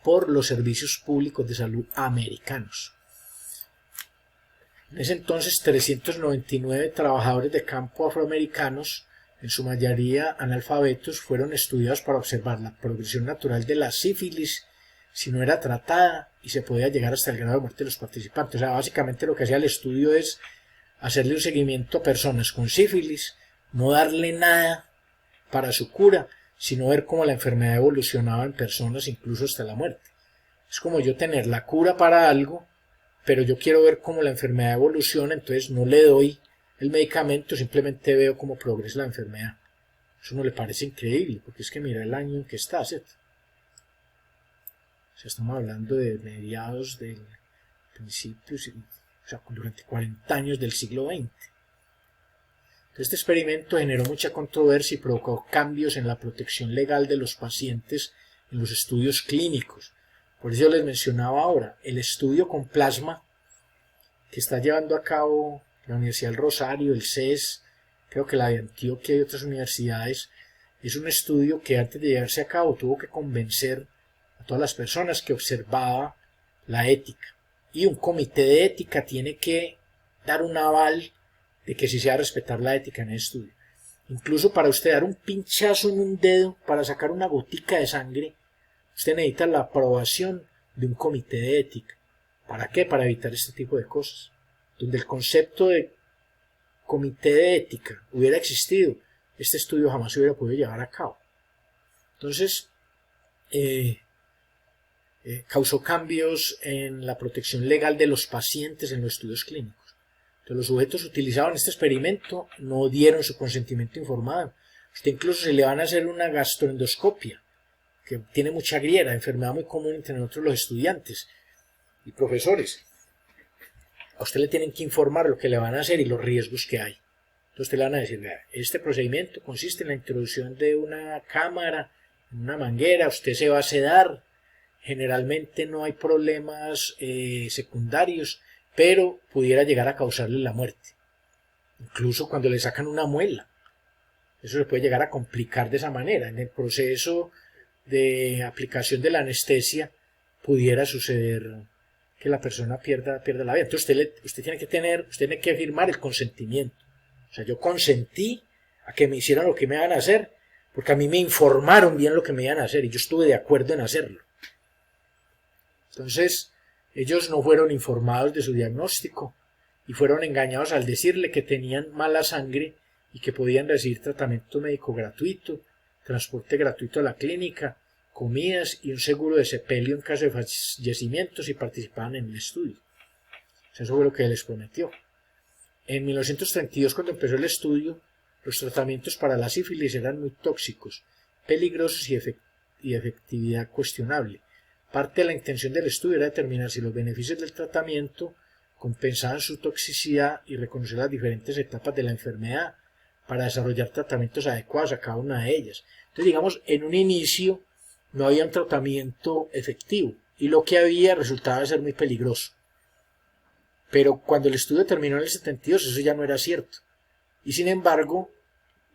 por los servicios públicos de salud americanos. En ese entonces, 399 trabajadores de campo afroamericanos, en su mayoría analfabetos, fueron estudiados para observar la progresión natural de la sífilis si no era tratada y se podía llegar hasta el grado de muerte de los participantes. O sea, básicamente lo que hacía el estudio es hacerle un seguimiento a personas con sífilis, no darle nada para su cura, sino ver cómo la enfermedad evolucionaba en personas incluso hasta la muerte. Es como yo tener la cura para algo, pero yo quiero ver cómo la enfermedad evoluciona, entonces no le doy el medicamento, simplemente veo cómo progresa la enfermedad. Eso no le parece increíble, porque es que mira el año en que está, ¿cierto? O sea, estamos hablando de mediados del principios, o sea, durante 40 años del siglo XX. Este experimento generó mucha controversia y provocó cambios en la protección legal de los pacientes en los estudios clínicos. Por eso les mencionaba ahora, el estudio con plasma que está llevando a cabo la Universidad del Rosario, el CES, creo que la de Antioquia y otras universidades, es un estudio que antes de llevarse a cabo tuvo que convencer a todas las personas que observaba la ética. Y un comité de ética tiene que dar un aval de que sí se va a respetar la ética en el estudio. Incluso para usted dar un pinchazo en un dedo para sacar una gotica de sangre, usted necesita la aprobación de un comité de ética. ¿Para qué? Para evitar este tipo de cosas. Donde el concepto de comité de ética hubiera existido, este estudio jamás se hubiera podido llevar a cabo. Entonces, causó cambios en la protección legal de los pacientes en los estudios clínicos. Entonces, los sujetos utilizados en este experimento no dieron su consentimiento informado. Usted incluso se le van a hacer una gastroendoscopia, que tiene mucha griera, enfermedad muy común entre nosotros los estudiantes y profesores. A usted le tienen que informar lo que le van a hacer y los riesgos que hay. Entonces usted le van a decir, vea, este procedimiento consiste en la introducción de una cámara, en una manguera, usted se va a sedar, generalmente no hay problemas secundarios, pero pudiera llegar a causarle la muerte. Incluso cuando le sacan una muela, eso se puede llegar a complicar de esa manera. En el proceso de aplicación de la anestesia pudiera suceder que la persona pierda la vida. Entonces usted tiene que firmar el consentimiento. O sea, yo consentí a que me hicieran lo que me iban a hacer, porque a mí me informaron bien lo que me iban a hacer y yo estuve de acuerdo en hacerlo. Entonces, ellos no fueron informados de su diagnóstico y fueron engañados al decirle que tenían mala sangre y que podían recibir tratamiento médico gratuito, transporte gratuito a la clínica, comidas y un seguro de sepelio en caso de fallecimiento si participaban en el estudio. Eso fue lo que les prometió. En 1932, cuando empezó el estudio, los tratamientos para la sífilis eran muy tóxicos, peligrosos y de efectividad cuestionable. Parte de la intención del estudio era determinar si los beneficios del tratamiento compensaban su toxicidad y reconocer las diferentes etapas de la enfermedad para desarrollar tratamientos adecuados a cada una de ellas. Entonces, digamos, en un inicio no había un tratamiento efectivo y lo que había resultaba ser muy peligroso. Pero cuando el estudio terminó en el 72, eso ya no era cierto. Y sin embargo,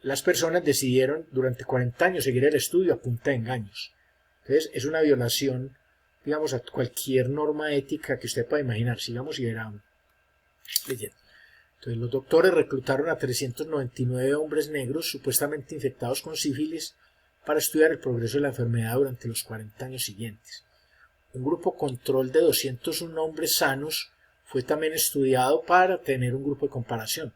las personas decidieron durante 40 años seguir el estudio a punta de engaños. Entonces, es una violación, digamos, a cualquier norma ética que usted pueda imaginar. Sigamos y verán leyendo. Entonces, los doctores reclutaron a 399 hombres negros supuestamente infectados con sífilis para estudiar el progreso de la enfermedad durante los 40 años siguientes. Un grupo control de 201 hombres sanos fue también estudiado para tener un grupo de comparación.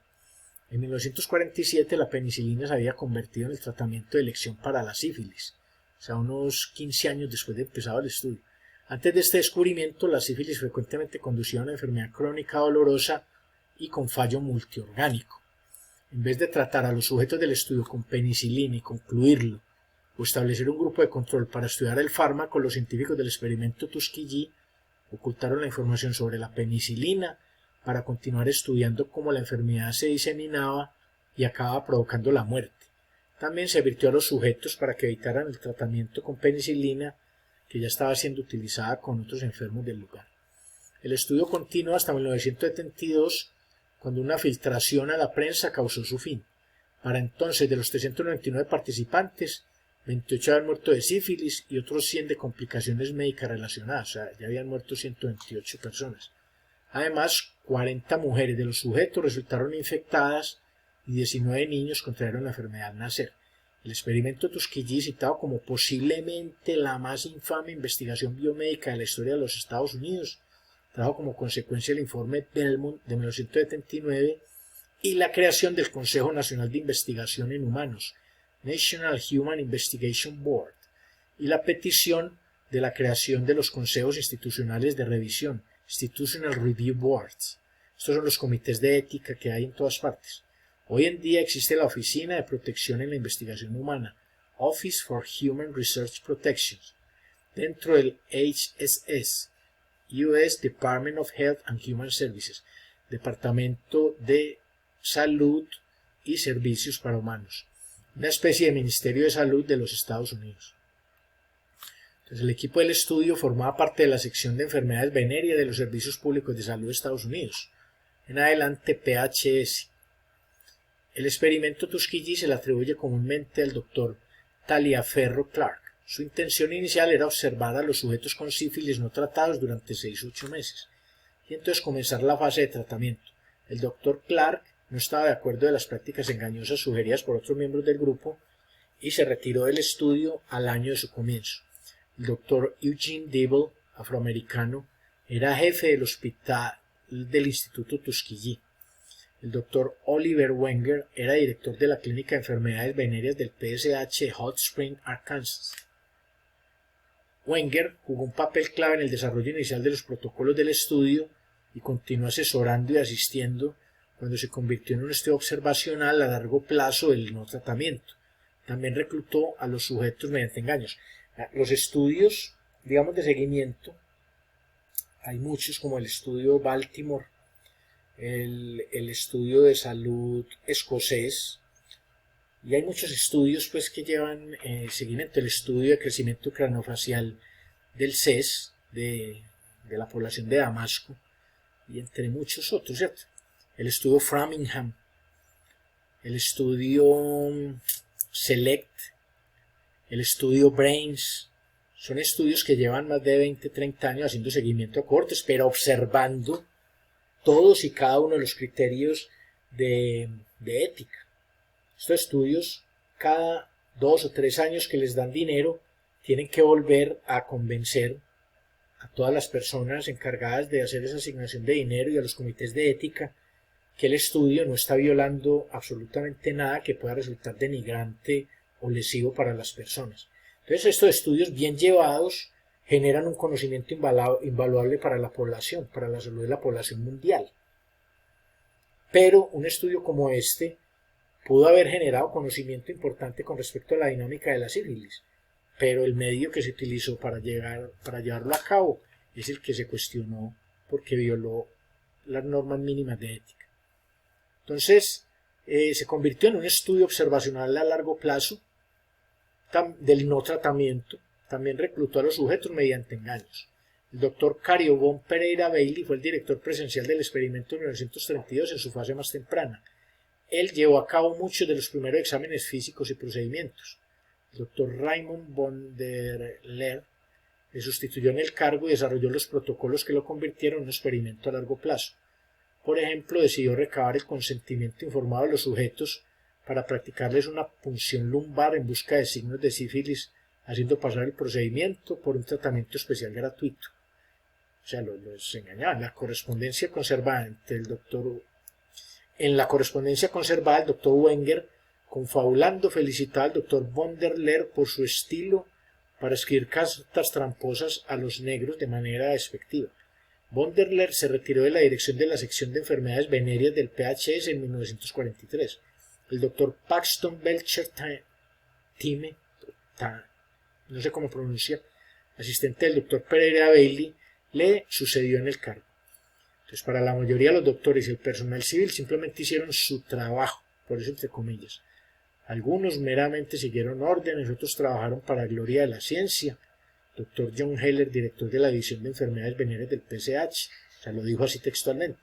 En 1947 la penicilina se había convertido en el tratamiento de elección para la sífilis, o sea, unos 15 años después de empezado el estudio. Antes de este descubrimiento, la sífilis frecuentemente conducía a una enfermedad crónica dolorosa y con fallo multiorgánico. En vez de tratar a los sujetos del estudio con penicilina y concluirlo, o establecer un grupo de control para estudiar el fármaco, los científicos del experimento Tuskegee ocultaron la información sobre la penicilina para continuar estudiando cómo la enfermedad se diseminaba y acababa provocando la muerte. También se advirtió a los sujetos para que evitaran el tratamiento con penicilina que ya estaba siendo utilizada con otros enfermos del lugar. El estudio continuó hasta 1972, cuando una filtración a la prensa causó su fin. Para entonces, de los 399 participantes, 28 habían muerto de sífilis y otros 100 de complicaciones médicas relacionadas, o sea, ya habían muerto 128 personas. Además, 40 mujeres de los sujetos resultaron infectadas y 19 niños contrajeron la enfermedad al nacer. El experimento Tuskegee, citado como posiblemente la más infame investigación biomédica de la historia de los Estados Unidos, trajo como consecuencia el informe Belmont de 1979 y la creación del Consejo Nacional de Investigación en Humanos, National Human Investigation Board, y la petición de la creación de los consejos institucionales de revisión, Institutional Review Boards. Estos son los comités de ética que hay en todas partes. Hoy en día existe la Oficina de Protección en la Investigación Humana, Office for Human Research Protection, dentro del HSS, US Department of Health and Human Services, Departamento de Salud y Servicios para Humanos, una especie de Ministerio de Salud de los Estados Unidos. Entonces, el equipo del estudio formaba parte de la sección de enfermedades venéreas de los Servicios Públicos de Salud de Estados Unidos, en adelante PHS. El experimento Tuskegee se le atribuye comúnmente al Dr. Taliaferro Clark. Su intención inicial era observar a los sujetos con sífilis no tratados durante 6 u 8 meses, y entonces comenzar la fase de tratamiento. El Dr. Clark no estaba de acuerdo de las prácticas engañosas sugeridas por otros miembros del grupo y se retiró del estudio al año de su comienzo. El Dr. Eugene Dibble, afroamericano, era jefe del hospital del Instituto Tuskegee. El Dr. Oliver Wenger era director de la Clínica de Enfermedades Venéreas del PSH de Hot Spring, Arkansas. Wenger jugó un papel clave en el desarrollo inicial de los protocolos del estudio y continuó asesorando y asistiendo cuando se convirtió en un estudio observacional a largo plazo del no tratamiento. También reclutó a los sujetos mediante engaños. Los estudios, digamos, de seguimiento, hay muchos, como el estudio Baltimore, el estudio de salud escocés, y hay muchos estudios pues que llevan seguimiento. El estudio de crecimiento craneofacial del CES, de la población de Damasco, y entre muchos otros, ¿cierto? El estudio Framingham, el estudio Select, el estudio Brains. Son estudios que llevan más de 20-30 años haciendo seguimiento a cohortes, pero observando todos y cada uno de los criterios de ética. Estos estudios, cada 2 o 3 años que les dan dinero, tienen que volver a convencer a todas las personas encargadas de hacer esa asignación de dinero y a los comités de ética que el estudio no está violando absolutamente nada que pueda resultar denigrante o lesivo para las personas. Entonces, estos estudios bien llevados generan un conocimiento invaluable para la población, para la salud de la población mundial. Pero un estudio como este pudo haber generado conocimiento importante con respecto a la dinámica de la sífilis, pero el medio que se utilizó para llevarlo a cabo es el que se cuestionó porque violó las normas mínimas de ética. Entonces, se convirtió en un estudio observacional a largo plazo del no tratamiento. También reclutó a los sujetos mediante engaños. El doctor Cariobón Pereira Bailey fue el director presencial del experimento en 1932 en su fase más temprana. Él llevó a cabo muchos de los primeros exámenes físicos y procedimientos. El doctor Raymond von der Leer le sustituyó en el cargo y desarrolló los protocolos que lo convirtieron en un experimento a largo plazo. Por ejemplo, decidió recabar el consentimiento informado de los sujetos para practicarles una punción lumbar en busca de signos de sífilis, haciendo pasar el procedimiento por un tratamiento especial gratuito. O sea, los engañaban. En la correspondencia conservada, el doctor Wenger, confabulando, felicitaba al doctor von der Leer por su estilo para escribir cartas tramposas a los negros de manera despectiva. Von der Leer se retiró de la dirección de la sección de enfermedades venéreas del PHS en 1943. El doctor Paxton Belcher Time, no sé cómo pronuncia, asistente del doctor Pereira Bailey, le sucedió en el cargo. Entonces, para la mayoría de los doctores y el personal civil simplemente hicieron su trabajo, por eso entre comillas. Algunos meramente siguieron órdenes, otros trabajaron para la gloria de la ciencia. Dr. John Heller, director de la División de Enfermedades Venéreas del PCH, o sea, lo dijo así textualmente.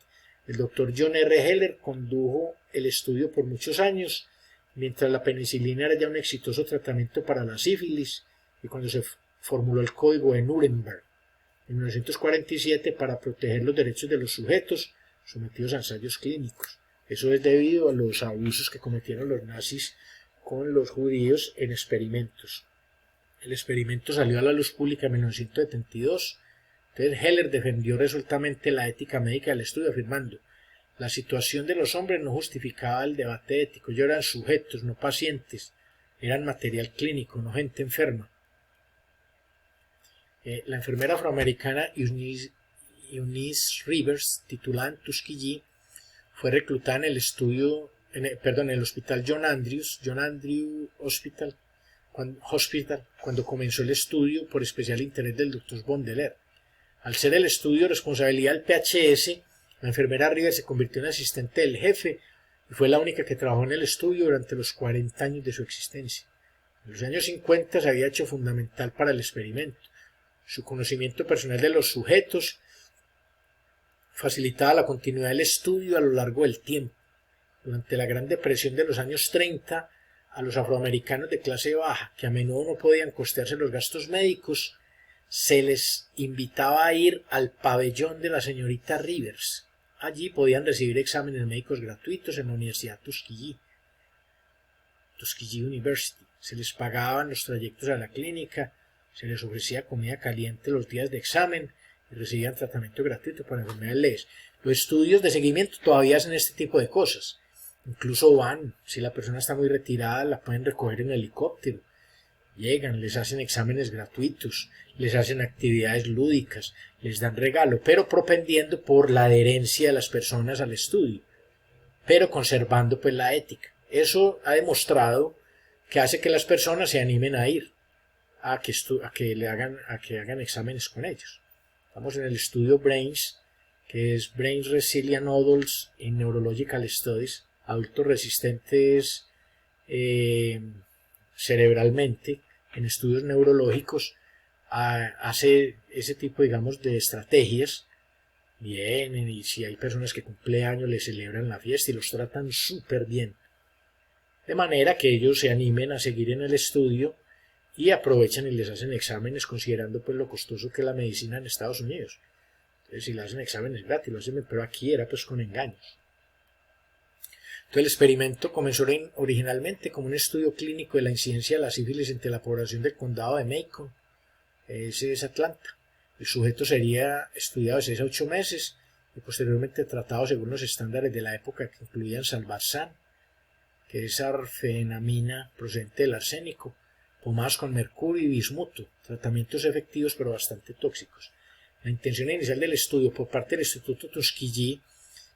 El Dr. John R. Heller condujo el estudio por muchos años, mientras la penicilina era ya un exitoso tratamiento para la sífilis, y cuando se formuló el Código de Nuremberg en 1947 para proteger los derechos de los sujetos sometidos a ensayos clínicos. Eso es debido a los abusos que cometieron los nazis con los judíos en experimentos. El experimento salió a la luz pública en 1972. Entonces Heller defendió resueltamente la ética médica del estudio, afirmando: la situación de los hombres no justificaba el debate ético. Ellos eran sujetos, no pacientes. Eran material clínico, no gente enferma. La enfermera afroamericana Eunice Rivers, titulada en Tuskegee, fue reclutada en el hospital John Andrew Hospital, cuando comenzó el estudio por especial interés del Dr. von der Leer. Al ser el estudio responsabilidad del PHS, la enfermera Rivers se convirtió en asistente del jefe y fue la única que trabajó en el estudio durante los 40 años de su existencia. En los años 50 se había hecho fundamental para el experimento. Su conocimiento personal de los sujetos facilitaba la continuidad del estudio a lo largo del tiempo. Durante la Gran Depresión de los años 30, a los afroamericanos de clase baja, que a menudo no podían costearse los gastos médicos, se les invitaba a ir al pabellón de la señorita Rivers. Allí podían recibir exámenes médicos gratuitos en la Universidad Tuskegee University. Se les pagaban los trayectos a la clínica, se les ofrecía comida caliente los días de examen y recibían tratamiento gratuito para enfermedades leves. Los estudios de seguimiento todavía hacen este tipo de cosas. Incluso si la persona está muy retirada, la pueden recoger en helicóptero. Llegan, les hacen exámenes gratuitos, les hacen actividades lúdicas, les dan regalo, pero propendiendo por la adherencia de las personas al estudio. pero conservando pues la ética. Eso ha demostrado que hace que las personas se animen a ir a que hagan exámenes con ellos. Estamos en el estudio BRAINS, que es Brain Resilient Adults in Neurological Studies, adultos resistentes cerebralmente en estudios neurológicos. Hace ese tipo, digamos, de estrategias. Vienen y si hay personas que cumplen años les celebran la fiesta y los tratan súper bien, de manera que ellos se animen a seguir en el estudio y aprovechan y les hacen exámenes, considerando pues lo costoso que es la medicina en Estados Unidos. Entonces si le hacen exámenes gratis, lo hacen, pero aquí era pues con engaños. Entonces el experimento comenzó originalmente como un estudio clínico de la incidencia de la sífilis entre la población del condado de Macon. Ese es Atlanta. El sujeto sería estudiado de 6 a 8 meses y posteriormente tratado según los estándares de la época, que incluían salvarsan, que es arfenamina procedente del arsénico, pomadas con mercurio y bismuto, tratamientos efectivos pero bastante tóxicos. La intención inicial del estudio por parte del Instituto Tuskegee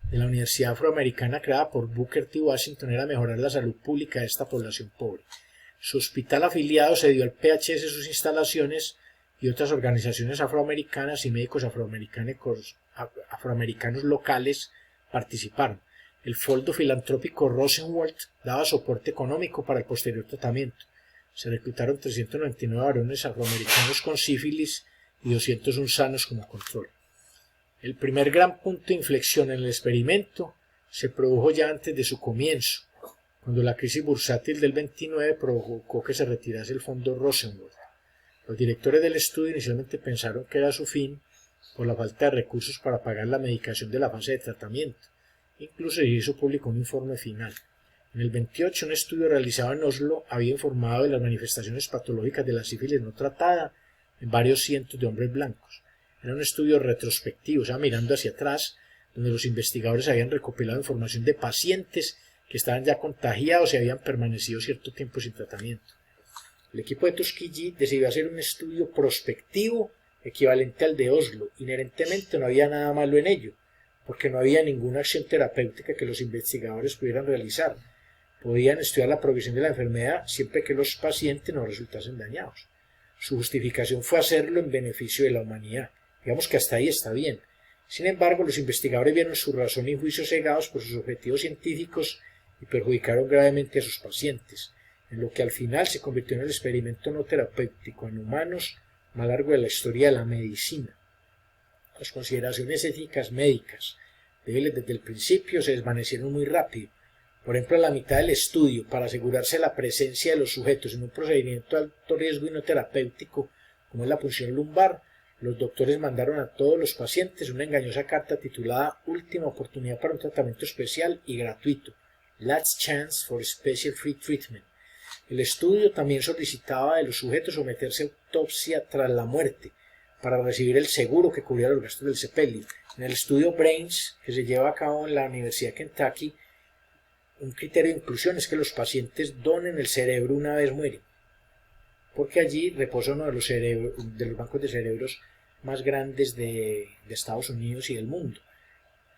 de la Universidad Afroamericana creada por Booker T. Washington era mejorar la salud pública de esta población pobre. Su hospital afiliado se dio al PHS sus instalaciones y otras organizaciones afroamericanas y médicos afroamericanos locales participaron. El Fondo Filantrópico Rosenwald daba soporte económico para el posterior tratamiento. Se reclutaron 399 varones afroamericanos con sífilis y 201 sanos como control. El primer gran punto de inflexión en el experimento se produjo ya antes de su comienzo, cuando la crisis bursátil del 29 provocó que se retirase el fondo Rosenwald. Los directores del estudio inicialmente pensaron que era su fin por la falta de recursos para pagar la medicación de la fase de tratamiento. Incluso se hizo público un informe final. En el 28, un estudio realizado en Oslo había informado de las manifestaciones patológicas de la sífilis no tratada en varios cientos de hombres blancos. Era un estudio retrospectivo, o sea, mirando hacia atrás, donde los investigadores habían recopilado información de pacientes que estaban ya contagiados y habían permanecido cierto tiempo sin tratamiento. El equipo de Tuskegee decidió hacer un estudio prospectivo equivalente al de Oslo. Inherentemente no había nada malo en ello, porque no había ninguna acción terapéutica que los investigadores pudieran realizar. Podían estudiar la progresión de la enfermedad siempre que los pacientes no resultasen dañados. Su justificación fue hacerlo en beneficio de la humanidad. Digamos que hasta ahí está bien. Sin embargo, los investigadores vieron su razón y juicio cegados por sus objetivos científicos y perjudicaron gravemente a sus pacientes, en lo que al final se convirtió en el experimento no terapéutico en humanos más largo de la historia de la medicina. Las consideraciones éticas médicas débiles desde el principio se desvanecieron muy rápido. Por ejemplo, a la mitad del estudio, para asegurarse la presencia de los sujetos en un procedimiento de alto riesgo y no terapéutico, como es la punción lumbar, los doctores mandaron a todos los pacientes una engañosa carta titulada Última oportunidad para un tratamiento especial y gratuito, Last Chance for Special Free Treatment. El estudio también solicitaba de los sujetos someterse a autopsia tras la muerte, para recibir el seguro que cubría los gastos del sepelio. En el estudio BRAINS, que se lleva a cabo en la Universidad de Kentucky, un criterio de inclusión es que los pacientes donen el cerebro una vez mueren, porque allí reposa uno de los bancos de cerebros más grandes de Estados Unidos y del mundo.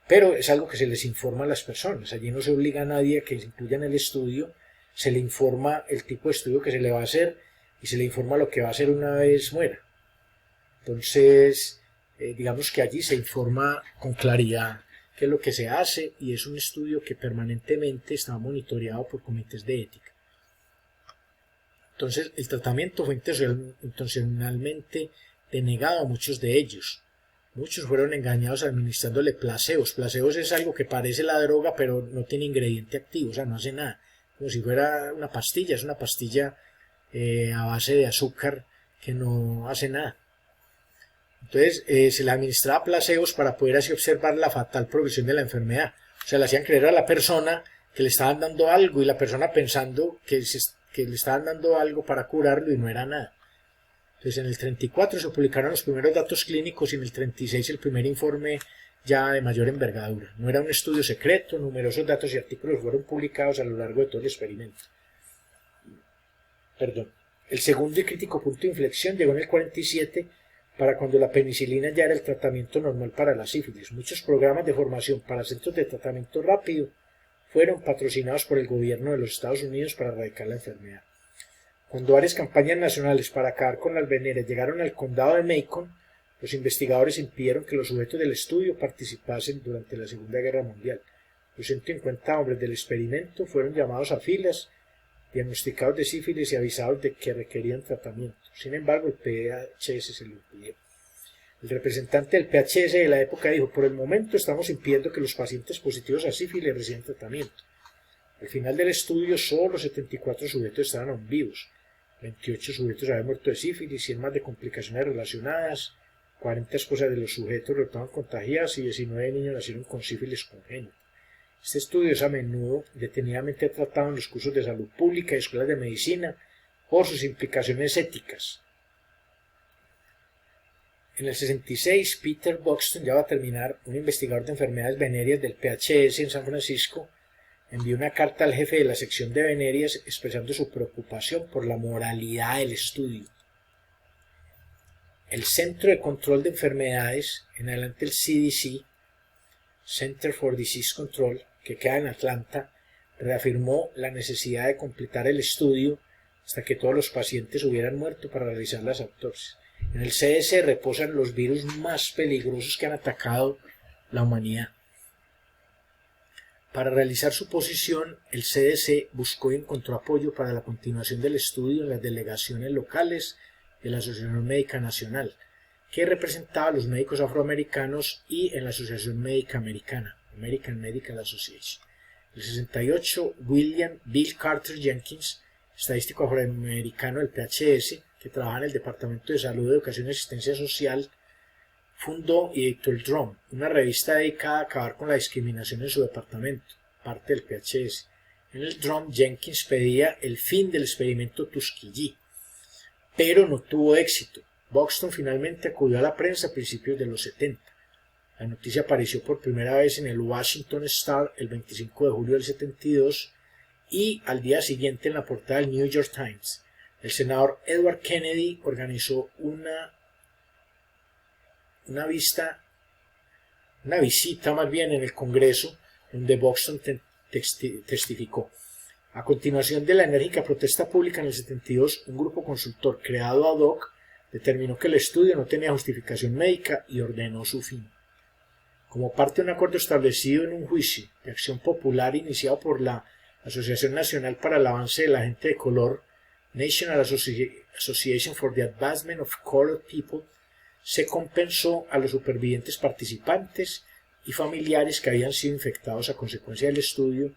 Pero es algo que se les informa a las personas. Allí no se obliga a nadie a que se incluya en el estudio, se le informa el tipo de estudio que se le va a hacer y se le informa lo que va a hacer una vez muera. Entonces, digamos que allí se informa con claridad qué es lo que se hace y es un estudio que permanentemente está monitoreado por comités de ética. Entonces, el tratamiento fue intencionalmente denegado a muchos de ellos. Muchos fueron engañados administrándole placebos. Placebos es algo que parece la droga, pero no tiene ingrediente activo, o sea, no hace nada. Como si fuera una pastilla, es una pastilla a base de azúcar que no hace nada. Entonces, se le administraba placebos para poder así observar la fatal progresión de la enfermedad. O sea, le hacían creer a la persona que le estaban dando algo y la persona pensando que le estaban dando algo para curarlo y no era nada. Entonces, en el 34 se publicaron los primeros datos clínicos y en el 36 el primer informe ya de mayor envergadura. No era un estudio secreto, numerosos datos y artículos fueron publicados a lo largo de todo el experimento. El segundo y crítico punto de inflexión llegó en el 47, para cuando la penicilina ya era el tratamiento normal para la sífilis. Muchos programas de formación para centros de tratamiento rápido fueron patrocinados por el gobierno de los Estados Unidos para erradicar la enfermedad. Cuando varias campañas nacionales para acabar con las venéreas llegaron al condado de Macon, los investigadores impidieron que los sujetos del estudio participasen durante la Segunda Guerra Mundial. Los 150 hombres del experimento fueron llamados a filas, diagnosticados de sífilis y avisados de que requerían tratamiento. Sin embargo, el PHS se lo impidió. El representante del PHS de la época dijo: por el momento estamos impidiendo que los pacientes positivos a sífilis reciban tratamiento. Al final del estudio, solo 74 sujetos estaban aún vivos. 28 sujetos habían muerto de sífilis, 100 más de complicaciones relacionadas, 40 esposas de los sujetos resultaban contagiadas y 19 niños nacieron con sífilis congénita. Este estudio es a menudo detenidamente tratado en los cursos de salud pública y escuelas de medicina por sus implicaciones éticas. En el 66, Peter Buxton, ya va a terminar, un investigador de enfermedades venéreas del PHS en San Francisco, envió una carta al jefe de la sección de venéreas expresando su preocupación por la moralidad del estudio. El Centro de Control de Enfermedades, en adelante el CDC, Center for Disease Control, que queda en Atlanta, reafirmó la necesidad de completar el estudio hasta que todos los pacientes hubieran muerto para realizar las autopsias. En el CDC reposan los virus más peligrosos que han atacado la humanidad. Para realizar su posición, el CDC buscó y encontró apoyo para la continuación del estudio en las delegaciones locales de la Asociación Médica Nacional, que representaba a los médicos afroamericanos, y en la Asociación Médica Americana, American Medical Association. En el 68, William Bill Carter Jenkins, estadístico afroamericano del PHS, que trabaja en el Departamento de Salud, Educación y Asistencia Social, fundó y editó el DROM, una revista dedicada a acabar con la discriminación en su departamento, parte del PHS. En el DROM, Jenkins pedía el fin del experimento Tuskegee, pero no tuvo éxito. Buxton finalmente acudió a la prensa a principios de los 70. La noticia apareció por primera vez en el Washington Star el 25 de julio del 72 y al día siguiente en la portada del New York Times. El senador Edward Kennedy organizó una visita más bien en el Congreso, donde Buxton testificó. A continuación de la enérgica protesta pública en el 72, un grupo consultor creado ad hoc determinó que el estudio no tenía justificación médica y ordenó su fin. Como parte de un acuerdo establecido en un juicio de acción popular iniciado por la Asociación Nacional para el Avance de la Gente de Color, National Association for the Advancement of Colored People, se compensó a los supervivientes participantes y familiares que habían sido infectados a consecuencia del estudio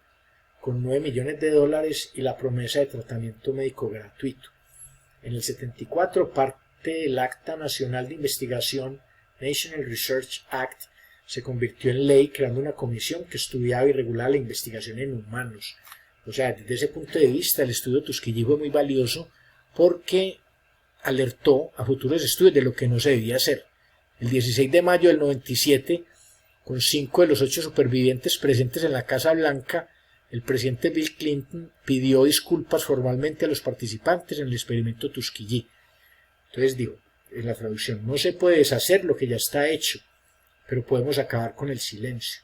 con $9 millones y la promesa de tratamiento médico gratuito. En el 74, parte del Acta Nacional de Investigación, National Research Act, se convirtió en ley, creando una comisión que estudiaba y regulaba la investigación en humanos. O sea, desde ese punto de vista, el estudio Tuskegee fue muy valioso porque alertó a futuros estudios de lo que no se debía hacer. El 16 de mayo del 97, con 5 de los 8 supervivientes presentes en la Casa Blanca, el presidente Bill Clinton pidió disculpas formalmente a los participantes en el experimento Tuskegee. Entonces dijo, en la traducción, no se puede deshacer lo que ya está hecho, pero podemos acabar con el silencio.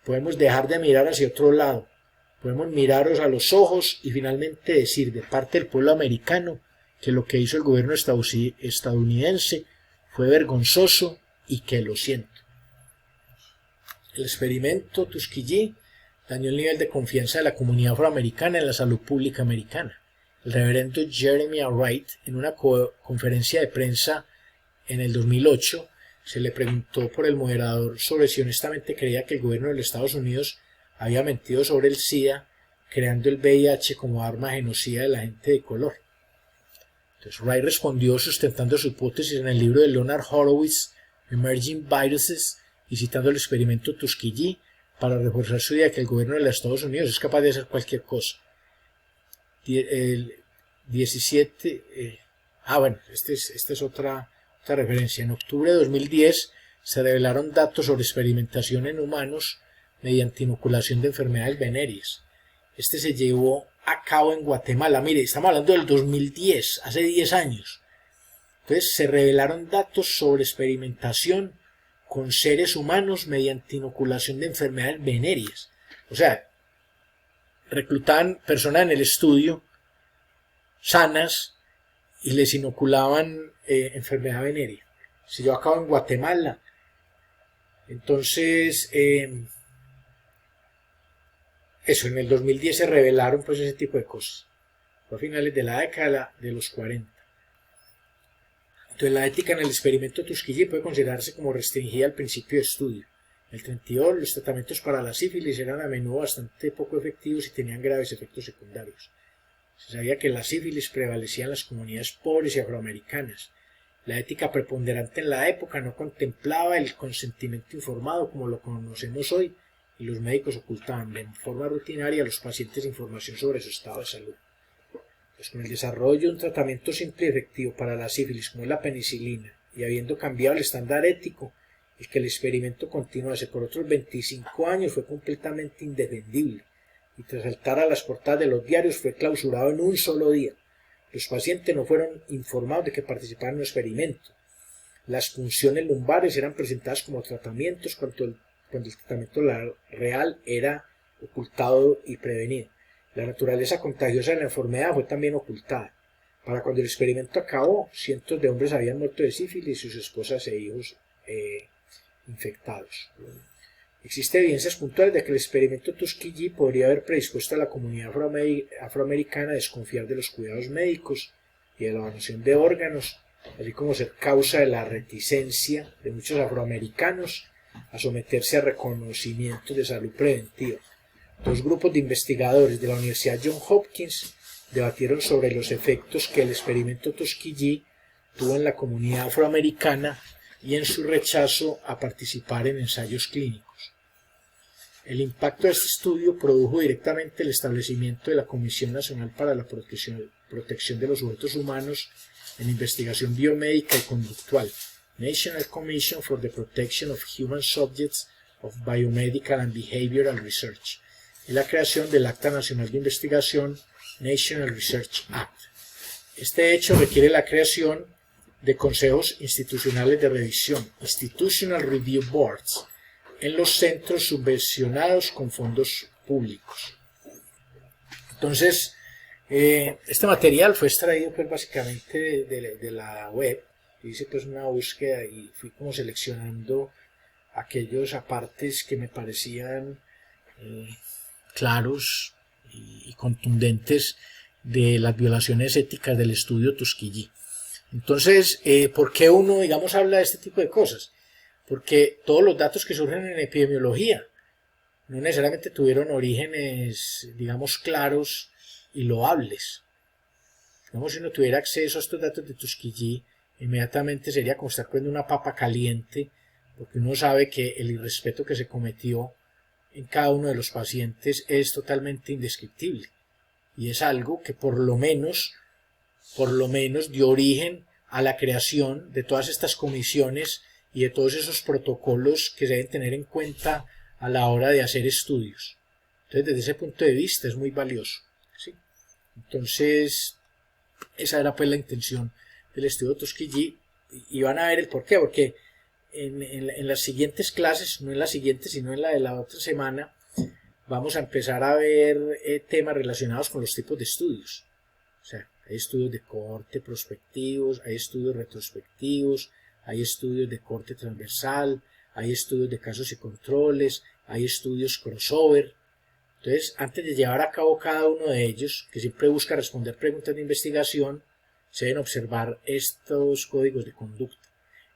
Podemos dejar de mirar hacia otro lado. Podemos miraros a los ojos y finalmente decir de parte del pueblo americano que lo que hizo el gobierno estadounidense fue vergonzoso y que lo siento. El experimento Tuskegee dañó el nivel de confianza de la comunidad afroamericana en la salud pública americana. El reverendo Jeremy Wright, en una conferencia de prensa en el 2008, se le preguntó por el moderador sobre si honestamente creía que el gobierno de los Estados Unidos había mentido sobre el SIDA, creando el VIH como arma genocida de la gente de color. Entonces Wright respondió sustentando su hipótesis en el libro de Leonard Horowitz, Emerging Viruses, y citando el experimento Tuskegee para reforzar su idea de que el gobierno de los Estados Unidos es capaz de hacer cualquier cosa. El 17... esta es otra referencia. En octubre de 2010 se revelaron datos sobre experimentación en humanos mediante inoculación de enfermedades venéreas. Este se llevó a cabo en Guatemala. Mire, estamos hablando del 2010, hace 10 años. Entonces se revelaron datos sobre experimentación con seres humanos mediante inoculación de enfermedades venéreas. O sea, reclutaban personas en el estudio sanas y les inoculaban enfermedad venérea. Se llevó a cabo en Guatemala. Entonces, eso, en el 2010 se revelaron pues ese tipo de cosas. Fue a finales de la década de los 40. Entonces, la ética en el experimento Tuskegee puede considerarse como restringida al principio de estudio. En el 32, los tratamientos para la sífilis eran a menudo bastante poco efectivos y tenían graves efectos secundarios. Se sabía que la sífilis prevalecía en las comunidades pobres y afroamericanas. La ética preponderante en la época no contemplaba el consentimiento informado como lo conocemos hoy, y los médicos ocultaban de forma rutinaria a los pacientes información sobre su estado de salud. Pues con el desarrollo de un tratamiento simple y efectivo para la sífilis como es la penicilina, y habiendo cambiado el estándar ético, el que el experimento continuase por otros 25 años fue completamente indefendible, y tras saltar a las portadas de los diarios fue clausurado en un solo día. Los pacientes no fueron informados de que participaban en un experimento. Las punciones lumbares eran presentadas como tratamientos cuando el tratamiento real era ocultado y prevenido. La naturaleza contagiosa de la enfermedad fue también ocultada. Para cuando el experimento acabó, cientos de hombres habían muerto de sífilis y sus esposas e hijos infectados. Existen evidencias puntuales de que el experimento Tuskegee podría haber predispuesto a la comunidad afroamericana a desconfiar de los cuidados médicos y de la donación de órganos, así como ser causa de la reticencia de muchos afroamericanos a someterse a reconocimientos de salud preventiva. Dos grupos de investigadores de la Universidad Johns Hopkins debatieron sobre los efectos que el experimento Tuskegee tuvo en la comunidad afroamericana y en su rechazo a participar en ensayos clínicos. El impacto de este estudio produjo directamente el establecimiento de la Comisión Nacional para la Protección de los Sujetos Humanos en Investigación Biomédica y Conductual, National Commission for the Protection of Human Subjects of Biomedical and Behavioral Research, y la creación del Acta Nacional de Investigación, National Research Act. Este hecho requiere la creación de consejos institucionales de revisión, Institutional Review Boards, en los centros subvencionados con fondos públicos. Entonces, este material fue extraído pues básicamente de la web. Hice pues una búsqueda y fui como seleccionando aquellos apartes que me parecían claros y contundentes de las violaciones éticas del estudio Tuskegee. Entonces, ¿por qué uno, digamos, habla de este tipo de cosas? Porque todos los datos que surgen en epidemiología no necesariamente tuvieron orígenes, digamos, claros y loables. Digamos, si uno tuviera acceso a estos datos de Tuskegee, inmediatamente sería como estar comiendo una papa caliente, porque uno sabe que el irrespeto que se cometió en cada uno de los pacientes es totalmente indescriptible. Y es algo que por lo menos dio origen a la creación de todas estas comisiones y de todos esos protocolos que se deben tener en cuenta a la hora de hacer estudios. Entonces, desde ese punto de vista es muy valioso, ¿sí? Entonces, esa era pues la intención del estudio Tuskegee, y van a ver el por qué, porque en las siguientes clases, no en la siguiente, sino en la de la otra semana, vamos a empezar a ver temas relacionados con los tipos de estudios. O sea, hay estudios de corte prospectivos, hay estudios retrospectivos, hay estudios de corte transversal, hay estudios de casos y controles, hay estudios crossover. Entonces, antes de llevar a cabo cada uno de ellos, que siempre busca responder preguntas de investigación, se deben observar estos códigos de conducta.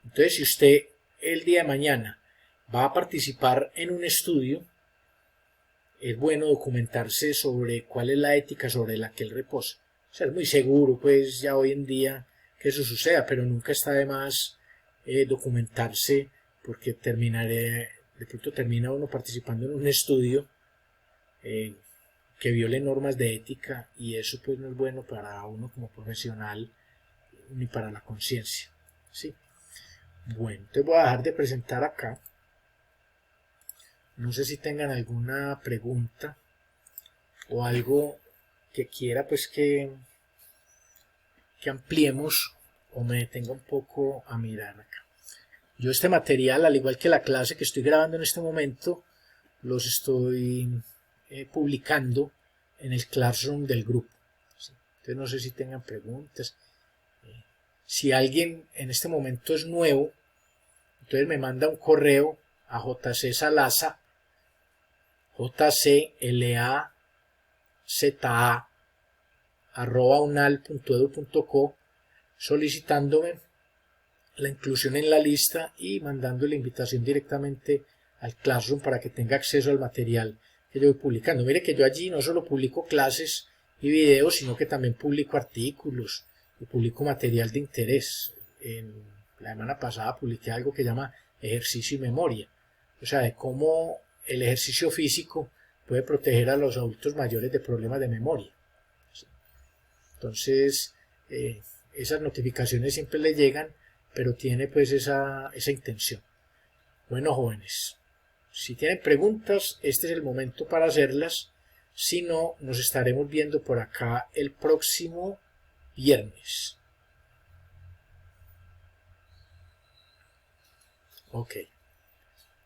Entonces, si usted el día de mañana va a participar en un estudio, es bueno documentarse sobre cuál es la ética sobre la que él reposa. O sea, es muy seguro, pues, ya hoy en día que eso suceda, pero nunca está de más documentarse, porque de pronto termina uno participando en un estudio que viole normas de ética, y eso pues no es bueno para uno como profesional ni para la conciencia, ¿sí? Bueno, entonces voy a dejar de presentar acá. No sé si tengan alguna pregunta o algo que quiera pues que ampliemos o me detenga un poco a mirar acá. Yo este material, al igual que la clase que estoy grabando en este momento, los estoy publicando en el Classroom del grupo. ¿Sí? Entonces no sé si tengan preguntas. Si alguien en este momento es nuevo, entonces me manda un correo a jcsalaza, jclaza@unal.edu.co, solicitándome la inclusión en la lista y mandando la invitación directamente al Classroom para que tenga acceso al material que yo voy publicando. Mire que yo allí no solo publico clases y videos, sino que también publico artículos y publico material de interés. La semana pasada publiqué algo que llama ejercicio y memoria, o sea, de cómo el ejercicio físico puede proteger a los adultos mayores de problemas de memoria. Entonces, esas notificaciones siempre le llegan, pero tiene pues esa intención. Bueno, jóvenes, si tienen preguntas, este es el momento para hacerlas. Si no, nos estaremos viendo por acá el próximo viernes. Ok.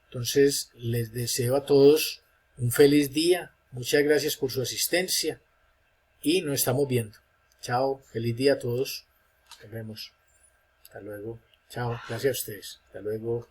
Entonces, les deseo a todos un feliz día. Muchas gracias por su asistencia y nos estamos viendo. Chao, feliz día a todos. Nos vemos. Hasta luego. Chao, gracias a ustedes. Hasta luego.